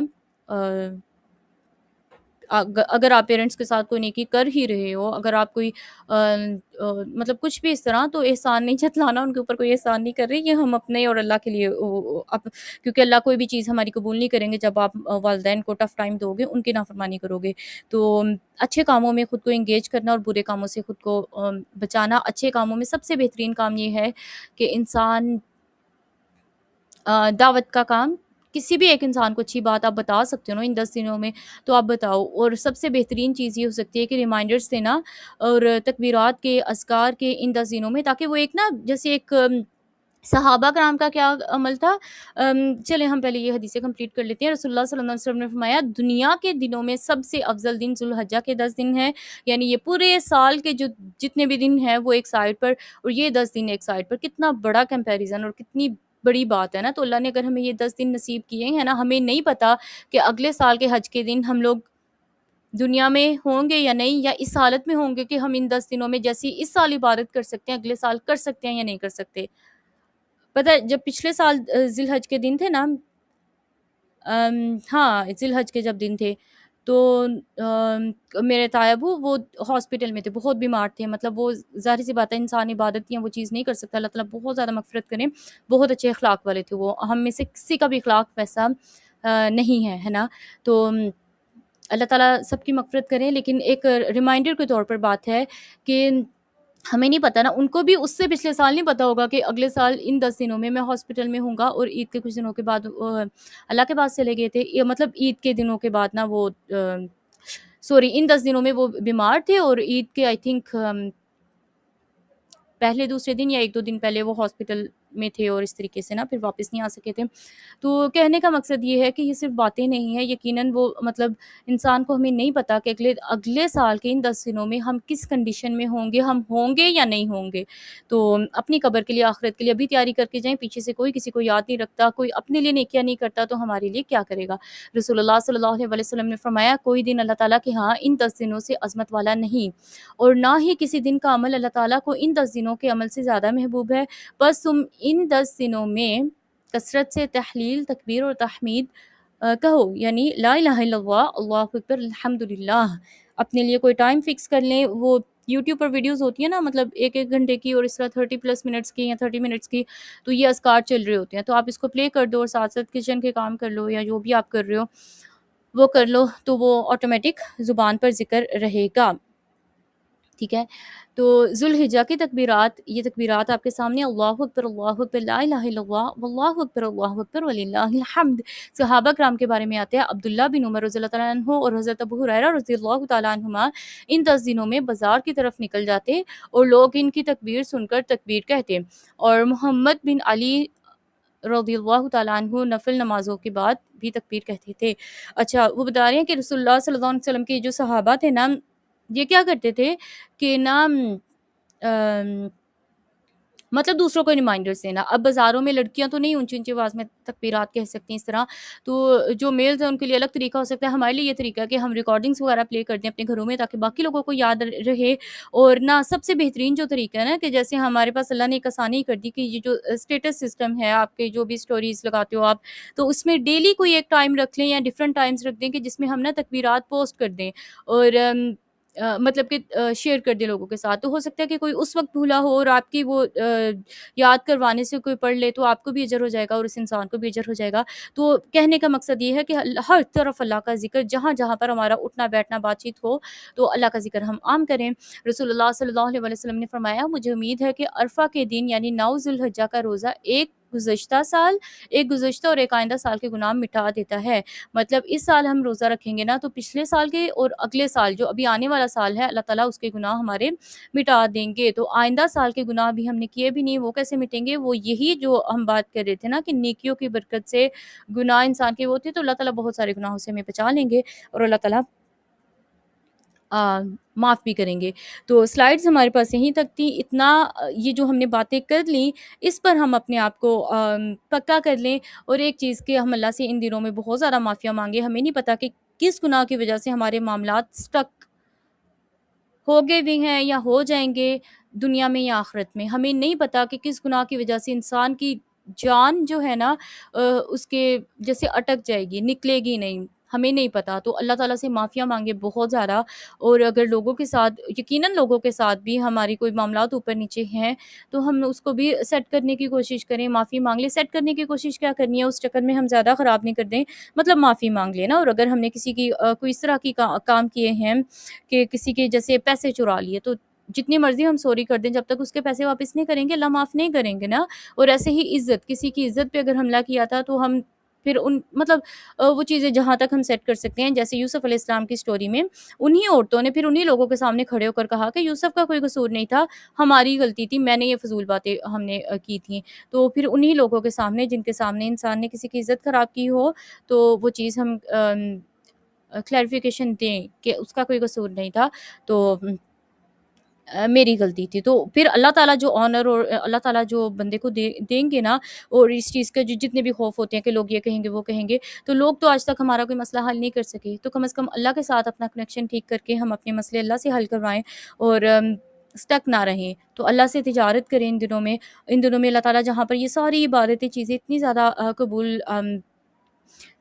اگر آپ پیرنٹس کے ساتھ کوئی نیکی کر ہی رہے ہو، اگر آپ کوئی مطلب کچھ بھی اس طرح، تو احسان نہیں جتلانا، ان کے اوپر کوئی احسان نہیں کر رہے، یہ ہم اپنے اور اللہ کے لیے کیونکہ اللہ کوئی بھی چیز ہماری قبول نہیں کریں گے جب آپ والدین کو ٹف ٹائم دو گے، ان کی نافرمانی کرو گے، تو اچھے کاموں میں خود کو انگیج کرنا، اور برے کاموں سے خود کو بچانا۔ اچھے کاموں میں سب سے بہترین کام یہ ہے کہ انسان دعوت کا کام، کسی بھی ایک انسان کو اچھی بات آپ بتا سکتے ہو نا ان 10 دنوں میں، تو آپ بتاؤ، اور سب سے بہترین چیز یہ ہو سکتی ہے کہ ریمائنڈرز دینا، اور تکبیرات کے، اذکار کے ان 10 دنوں میں، تاکہ وہ ایک نا جیسے ایک صحابہ کرام کا کیا عمل تھا، چلیں ہم پہلے یہ حدیثیں کمپلیٹ کر لیتے ہیں۔ رسول اللہ صلی اللہ علیہ وسلم نے فرمایا دنیا کے دنوں میں سب سے افضل دن ذوالحجہ کے 10 دن ہیں، یعنی یہ پورے سال کے جو جتنے بھی دن ہیں وہ ایک سائڈ پر، اور یہ 10 دن ایک سائڈ پر، کتنا بڑا کمپیریزن اور کتنی بڑی بات ہے نا۔ تو اللہ نے اگر ہمیں یہ 10 دن نصیب کیے ہیں نا، ہمیں نہیں پتا کہ اگلے سال کے حج کے دن ہم لوگ دنیا میں ہوں گے یا نہیں، یا اس حالت میں ہوں گے کہ ہم ان 10 دنوں میں جیسی اس سال عبادت کر سکتے ہیں اگلے سال کر سکتے ہیں یا نہیں کر سکتے۔ پتہ ہے جب پچھلے سال ذی الحج کے دن تھے نا، ہاں ذی الحج کے جب دن تھے، تو میرے تایا ابو وہ ہاسپٹل میں تھے، بہت بیمار تھے، مطلب وہ ظاہر سی بات ہے انسان عبادت یا وہ چیز نہیں کر سکتا، اللہ تعالیٰ بہت زیادہ مغفرت کریں، بہت اچھے اخلاق والے تھے وہ، ہم میں سے کسی کا بھی اخلاق ویسا نہیں ہے نا، تو اللہ تعالیٰ سب کی مغفرت کریں، لیکن ایک ریمائنڈر کے طور پر بات ہے کہ ہمیں نہیں پتا نا، ان کو بھی اس سے پچھلے سال نہیں پتا ہوگا کہ اگلے سال ان 10 دنوں میں ہاسپٹل میں ہوں گا، اور عید کے کچھ دنوں کے بعد اللہ کے پاس چلے گئے تھے، مطلب عید کے دنوں کے بعد نا وہ سوری ان 10 دنوں میں وہ بیمار تھے، اور عید کے آئی تھنک پہلے دوسرے دن یا ایک دو دن پہلے وہ ہاسپٹل میں تھے، اور اس طریقے سے نا پھر واپس نہیں آ سکے تھے۔ تو کہنے کا مقصد یہ ہے کہ یہ صرف باتیں نہیں ہیں، یقیناً وہ مطلب انسان کو ہمیں نہیں پتا کہ اگلے سال کے ان 10 دنوں میں ہم کس کنڈیشن میں ہوں گے، ہم ہوں گے یا نہیں ہوں گے۔ تو اپنی قبر کے لیے، آخرت کے لیے ابھی تیاری کر کے جائیں، پیچھے سے کوئی کسی کو یاد نہیں رکھتا، کوئی اپنے لیے نیکیاں نہیں کرتا تو ہمارے لیے کیا کرے گا۔ رسول اللہ صلی اللہ علیہ وسلم نے فرمایا کوئی دن اللہ تعالیٰ کے ہاں ان 10 دنوں سے عظمت والا نہیں، اور نہ ہی کسی دن کا عمل اللہ تعالیٰ کو ان 10 دنوں کے عمل سے زیادہ محبوب ہے، بس تم ان 10 دنوں میں کثرت سے تحلیل، تکبیر اور تحمید کہو، یعنی لا الہ الا اللہ، اللہ اکبر، الحمدللہ، اپنے لیے کوئی ٹائم فکس کر لیں، وہ یوٹیوب پر ویڈیوز ہوتی ہیں نا، مطلب ایک ایک گھنٹے کی اور اس طرح 30+ منٹس کی یا 30 منٹس کی، تو یہ اذکار چل رہے ہوتے ہیں، تو آپ اس کو پلے کر دو اور ساتھ ساتھ کچن کے کام کر لو یا جو بھی آپ کر رہے ہو وہ کر لو، تو وہ آٹومیٹک زبان پر ذکر رہے گا، ٹھیک ہے؟ تو ذوالحجہ کی تکبیرات، یہ تکبیرات آپ کے سامنے، اللہ اکبر لا الہ الا اللہ واللہ اکبر وللہ الحمد، صحابہ کرام کے بارے میں آتے ہیں، عبداللہ بن عمر رضی اللہ تعالیٰ عنہ اور حضرت ابو ہریرہ رضی اللہ تعالیٰ عنہما ان 10 دنوں میں بازار کی طرف نکل جاتے اور لوگ ان کی تکبیر سن کر تکبیر کہتے، اور محمد بن علی رضی اللہ تعالیٰ عنہ نفل نمازوں کے بعد بھی تکبیر کہتے تھے۔ اچھا، وہ بتا رہے ہیں کہ رسول اللہ صلی اللہ علیہ وسلم کے جو صحابہ تھے نا، یہ کیا کرتے تھے کہ نا مطلب دوسروں کو ریمائنڈرز دینا۔ اب بازاروں میں لڑکیاں تو نہیں اونچی اونچی آواز میں تکبیرات کہہ سکتی ہیں اس طرح، تو جو میلز ہیں ان کے لیے الگ طریقہ ہو سکتا ہے، ہمارے لیے یہ طریقہ ہے کہ ہم ریکارڈنگس وغیرہ پلے کر دیں اپنے گھروں میں تاکہ باقی لوگوں کو یاد رہے۔ اور نہ سب سے بہترین جو طریقہ ہے نا، کہ جیسے ہمارے پاس اللہ نے ایک آسانی کر دی کہ یہ جو اسٹیٹس سسٹم ہے، آپ کے جو بھی اسٹوریز لگاتے ہو آپ، تو اس میں ڈیلی کوئی ایک ٹائم رکھ لیں یا ڈفرینٹ ٹائمز رکھ دیں کہ جس میں ہم نا تکبیرات پوسٹ کر دیں، اور مطلب کہ شیئر کر دیں لوگوں کے ساتھ، تو ہو سکتا ہے کہ کوئی اس وقت بھولا ہو اور آپ کی وہ یاد کروانے سے کوئی پڑھ لے، تو آپ کو بھی اجر ہو جائے گا اور اس انسان کو بھی اجر ہو جائے گا۔ تو کہنے کا مقصد یہ ہے کہ ہر طرف اللہ کا ذکر، جہاں جہاں پر ہمارا اٹھنا بیٹھنا بات چیت ہو تو اللہ کا ذکر ہم عام کریں۔ رسول اللہ صلی اللہ علیہ وسلم نے فرمایا، مجھے امید ہے کہ عرفہ کے دن یعنی 9 ذوالحجہ کا روزہ ایک گزشتہ اور ایک آئندہ سال کے گناہ مٹا دیتا ہے۔ مطلب اس سال ہم روزہ رکھیں گے نا، تو پچھلے سال کے اور اگلے سال جو ابھی آنے والا سال ہے، اللہ تعالیٰ اس کے گناہ ہمارے مٹا دیں گے۔ تو آئندہ سال کے گناہ بھی ہم نے کیے بھی نہیں، وہ کیسے مٹیں گے؟ وہ یہی جو ہم بات کر رہے تھے نا کہ نیکیوں کی برکت سے گناہ انسان کے وہ ہوتے ہیں، تو اللہ تعالیٰ بہت سارے گناہوں سے ہمیں بچا لیں گے اور اللہ تعالیٰ معاف بھی کریں گے۔ تو سلائڈز ہمارے پاس یہیں تک تھی، اتنا یہ جو ہم نے باتیں کر لیں اس پر ہم اپنے آپ کو پکا کر لیں، اور ایک چیز کہ ہم اللہ سے ان دنوں میں بہت زیادہ معافیاں مانگے۔ ہمیں نہیں پتا کہ کس گناہ کی وجہ سے ہمارے معاملات سٹک ہو گئے بھی ہیں یا ہو جائیں گے دنیا میں یا آخرت میں، ہمیں نہیں پتا کہ کس گناہ کی وجہ سے انسان کی جان جو ہے نا اس کے جیسے اٹک جائے گی، نکلے گی نہیں، ہمیں نہیں پتا۔ تو اللہ تعالیٰ سے معافیاں مانگے بہت زیادہ، اور اگر لوگوں کے ساتھ، یقیناً لوگوں کے ساتھ بھی ہماری کوئی معاملات اوپر نیچے ہیں تو ہم اس کو بھی سیٹ کرنے کی کوشش کریں، معافی مانگ لیں۔ سیٹ کرنے کی کوشش کیا کرنی ہے، اس چکر میں ہم زیادہ خراب نہیں کر دیں، مطلب معافی مانگ لیں نا۔ اور اگر ہم نے کسی کی کوئی اس طرح کی کام کیے ہیں کہ کسی کے جیسے پیسے چرا لیے، تو جتنی مرضی ہم سوری کر دیں، جب تک اس کے پیسے واپس نہیں کریں گے اللہ معاف نہیں کریں گے نا۔ اور ایسے ہی عزت، کسی کی عزت پہ اگر حملہ کیا تھا تو ہم پھر ان مطلب وہ چیزیں جہاں تک ہم سیٹ کر سکتے ہیں، جیسے یوسف علیہ السلام کی سٹوری میں انہی عورتوں نے پھر انہی لوگوں کے سامنے کھڑے ہو کر کہا کہ یوسف کا کوئی قصور نہیں تھا، ہماری غلطی تھی، میں نے یہ فضول باتیں ہم نے کی تھیں۔ تو پھر انہی لوگوں کے سامنے، جن کے سامنے انسان نے کسی کی عزت خراب کی ہو، تو وہ چیز ہم کلیریفیکیشن دیں کہ اس کا کوئی قصور نہیں تھا، تو میری غلطی تھی۔ تو پھر اللہ تعالیٰ جو آنر اور اللہ تعالیٰ جو بندے کو دیں گے نا، اور اس چیز کے جو جتنے بھی خوف ہوتے ہیں کہ لوگ یہ کہیں گے وہ کہیں گے، تو لوگ تو آج تک ہمارا کوئی مسئلہ حل نہیں کر سکے، تو کم از کم اللہ کے ساتھ اپنا کنیکشن ٹھیک کر کے ہم اپنے مسئلے اللہ سے حل کروائیں اور اسٹک نہ رہیں۔ تو اللہ سے تجارت کریں ان دنوں میں اللہ تعالیٰ جہاں پر یہ ساری عبادتیں چیزیں اتنی زیادہ قبول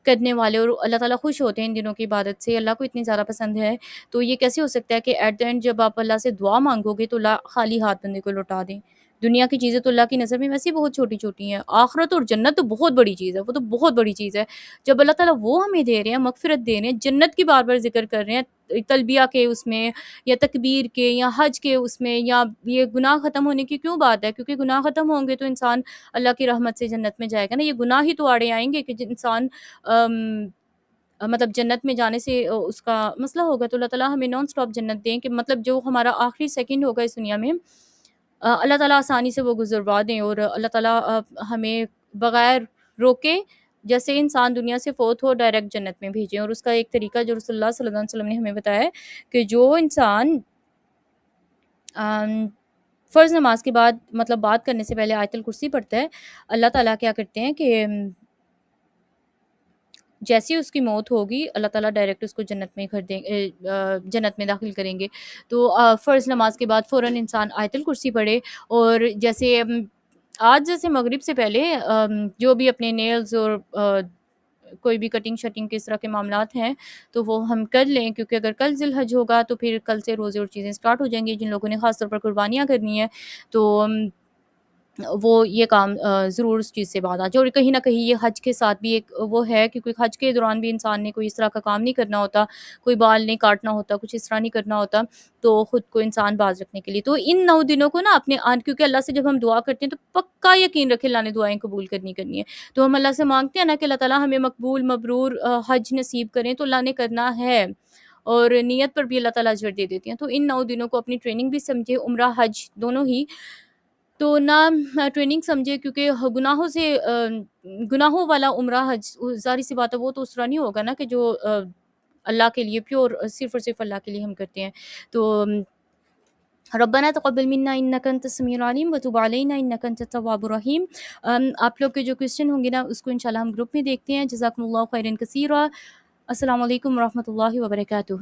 کرنے والے، اور اللہ تعالیٰ خوش ہوتے ہیں ان دنوں کی عبادت سے، اللہ کو اتنی زیادہ پسند ہے، تو یہ کیسے ہو سکتا ہے کہ ایٹ دا اینڈ جب آپ اللہ سے دعا مانگو گے تو اللہ خالی ہاتھ بندے کو لوٹا دیں؟ دنیا کی چیزیں تو اللہ کی نظر میں ویسے ہی بہت چھوٹی چھوٹی ہیں، آخرت اور جنت تو بہت بڑی چیز ہے، وہ تو بہت بڑی چیز ہے۔ جب اللہ تعالیٰ وہ ہمیں دے رہے ہیں، مغفرت دے رہے ہیں، جنت کی بار بار ذکر کر رہے ہیں، تلبیہ کے اس میں یا تکبیر کے یا حج کے اس میں، یا یہ گناہ ختم ہونے کی کیوں بات ہے؟ کیونکہ گناہ ختم ہوں گے تو انسان اللہ کی رحمت سے جنت میں جائے گا نا۔ یہ گناہ ہی تو آڑے آئیں گے کہ انسان مطلب جنت میں جانے سے اس کا مسئلہ ہوگا۔ تو اللہ تعالیٰ ہمیں نان سٹاپ جنت دیں، کہ مطلب جو ہمارا آخری سیکنڈ ہوگا اس دنیا میں، اللہ تعالیٰ آسانی سے وہ گزروا دیں، اور اللہ تعالیٰ ہمیں بغیر روکے جیسے انسان دنیا سے فوت ہو ڈائریکٹ جنت میں بھیجیں۔ اور اس کا ایک طریقہ جو رسول اللہ صلی اللہ علیہ وسلم نے ہمیں بتایا ہے کہ جو انسان آم، فرض نماز کے بعد مطلب بات کرنے سے پہلے آیت الکرسی پڑھتا ہے، اللہ تعالیٰ کیا کرتے ہیں کہ جیسی اس کی موت ہوگی اللہ تعالیٰ ڈائریکٹ اس کو جنت میں جنت میں داخل کریں گے۔ تو فرض نماز کے بعد فوراً انسان آیت الکرسی پڑھے، اور جیسے آج جیسے مغرب سے پہلے جو بھی اپنے نیلز اور کوئی بھی کٹنگ شٹنگ کے اس طرح کے معاملات ہیں تو وہ ہم کر لیں، کیونکہ اگر کل ذی الحج ہوگا تو پھر کل سے روزے اور چیزیں اسٹارٹ ہو جائیں گی. جن لوگوں نے خاص طور پر قربانیاں کرنی ہیں تو وہ یہ کام ضرور اس چیز سے بعد آ جائے. اور کہیں نہ کہیں یہ حج کے ساتھ بھی ایک وہ ہے، کیونکہ حج کے دوران بھی انسان نے کوئی اس طرح کا کام نہیں کرنا ہوتا، کوئی بال نہیں کاٹنا ہوتا، کچھ اس طرح نہیں کرنا ہوتا، تو خود کو انسان باز رکھنے کے لیے. تو ان 9 دنوں کو نا اپنے کیونکہ اللہ سے جب ہم دعا کرتے ہیں تو پکا یقین رکھے اللہ نے دعائیں قبول کرنی ہے. تو ہم اللہ سے مانگتے ہیں نا کہ اللہ تعالیٰ ہمیں مقبول مبرور حج نصیب کریں، تو اللہ نے کرنا ہے، اور نیت پر بھی اللہ تعالیٰ اجر دے دیتے ہیں. تو ان 9 دنوں کو اپنی ٹریننگ بھی سمجھے، عمرہ حج دونوں ہی. تو نہ ٹریننگ سمجھے، کیونکہ گناہوں سے گناہوں والا عمرہ حج ظاہر سی بات ہے وہ تو اس طرح نہیں ہوگا نا کہ جو اللہ کے لیے پیور صرف اور صرف اللہ کے لیے ہم کرتے ہیں. تو ربنا تقبل منا انک انت السمیع العلیم وتب علینا انک انت التواب الرحیم. آپ لوگ کے جو کویسچن ہوں گے نا اس کو انشاءاللہ ہم گروپ میں دیکھتے ہیں. جزاکم اللہ خیرا کثیرا. السلام علیکم ورحمۃ اللہ وبرکاتہ.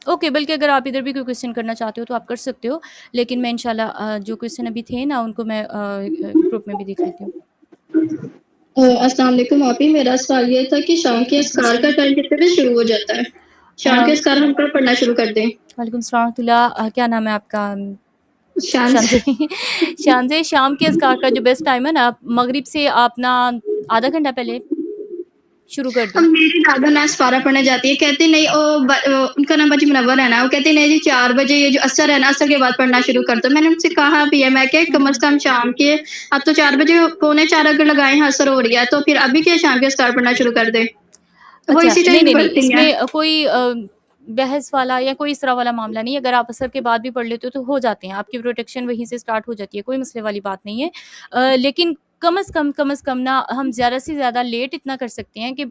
اوکے، بلکہ اگر آپ ادھر بھی کوئی کویسچن کرنا چاہتے ہو تو آپ کر سکتے ہو، لیکن میں انشاءاللہ جو کویسچن ابھی تھے نا ان کو میں گروپ میں بھی دیکھ لیتی ہوں. السلام علیکم آپ ہی. میرا سوال یہ تھا کہ شام کے وعلیکم اسکار کا السلام. ٹائم کتنے بجے شروع ہو جاتا ہے؟ شام کے اسکار ہم کب پڑھنا شروع کر دیں؟ وعلیکم السلام ورحمۃ اللہ. کیا نام ہے آپ کا؟ شان سے. شانزے. شام کے اذکار کا جو بیسٹ ٹائم ہے نا، مغرب سے آپ نا آدھا گھنٹہ پہلے شروع کر دو. اب میری دادا نا اسپارہ پڑھنے جاتی ہے، کہتے نہیں ان کا نام بجی منور ہے نا، وہ کہتے نہیں جی 4 بجے یہ جو اثر ہے نا اثر کے بعد پڑھنا شروع کر دو. میں نے ان سے کہا بھی ہے، میں کہ کم از کم شام کے اب تو 4 بجے 4:45 اگر لگائیں اثر ہو رہی ہے تو پھر ابھی کیا شام کے اسکار پڑھنا شروع کر دیں؟ وہ اچھا اسی ٹائم نہیں، پڑھتی اس ہیں. میں کوئی بحث والا یا کوئی اس طرح والا معاملہ نہیں ہے. اگر آپ اثر کے بعد بھی پڑھ لیتے ہو تو ہو جاتے ہیں، آپ کی پروٹیکشن وہیں سے سٹارٹ ہو جاتی ہے، کوئی مسئلے والی بات نہیں ہے. لیکن کم از کم نا ہم زیادہ سے زیادہ لیٹ اتنا کر سکتے ہیں کہ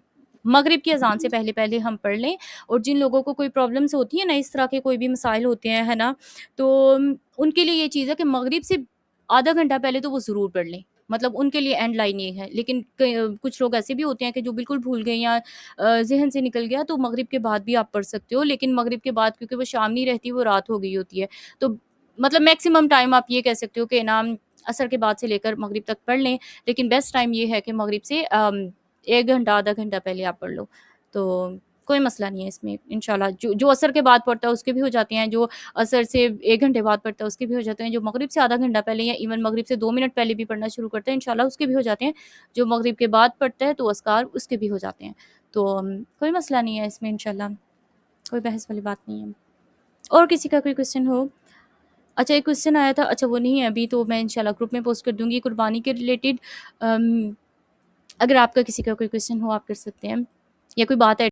مغرب کی اذان سے پہلے ہم پڑھ لیں. اور جن لوگوں کو کوئی پرابلمس ہوتی ہیں نا، اس طرح کے کوئی بھی مسائل ہوتے ہیں ہے نا، تو ان کے لیے یہ چیز ہے کہ مغرب سے آدھا گھنٹہ پہلے تو وہ ضرور پڑھ لیں. مطلب ان کے لیے اینڈ لائن یہ ہے. لیکن کچھ لوگ ایسے بھی ہوتے ہیں کہ جو بالکل بھول گئے یا ذہن سے نکل گیا، تو مغرب کے بعد بھی آپ پڑھ سکتے ہو. لیکن مغرب کے بعد کیونکہ وہ شام نہیں رہتی، وہ رات ہو گئی ہوتی ہے، تو مطلب میکسیمم ٹائم آپ یہ کہہ سکتے ہو کہ نام عصر کے بعد سے لے کر مغرب تک پڑھ لیں. لیکن بیسٹ ٹائم یہ ہے کہ مغرب سے 1 گھنٹہ آدھا گھنٹہ پہلے آپ پڑھ لو، تو کوئی مسئلہ نہیں ہے اس میں انشاءاللہ. جو عصر کے بعد پڑھتا ہے اس کے بھی ہو جاتے ہیں، جو عصر سے 1 گھنٹے بعد پڑھتا ہے اس کے بھی ہو جاتے ہیں، جو مغرب سے آدھا گھنٹہ پہلے یا ایون مغرب سے 2 منٹ پہلے بھی پڑھنا شروع کرتا ہے انشاءاللہ اس کے بھی ہو جاتے ہیں. جو مغرب کے بعد پڑھتا ہے تو اذکار اس کے بھی ہو جاتے ہیں. تو کوئی مسئلہ نہیں ہے اس میں انشاءاللہ، کوئی بحث والی بات نہیں ہے. اور کسی کا کوئی کویسچن ہو؟ اچھا ایک کویسچن آیا تھا، اچھا وہ نہیں ہے ابھی، تو میں انشاءاللہ گروپ میں پوسٹ کر دوں گی قربانی کے ریلیٹڈ. اگر آپ کا کسی کا کوئی کویسچن ہو آپ کر سکتے ہیں، یا کوئی بات ہے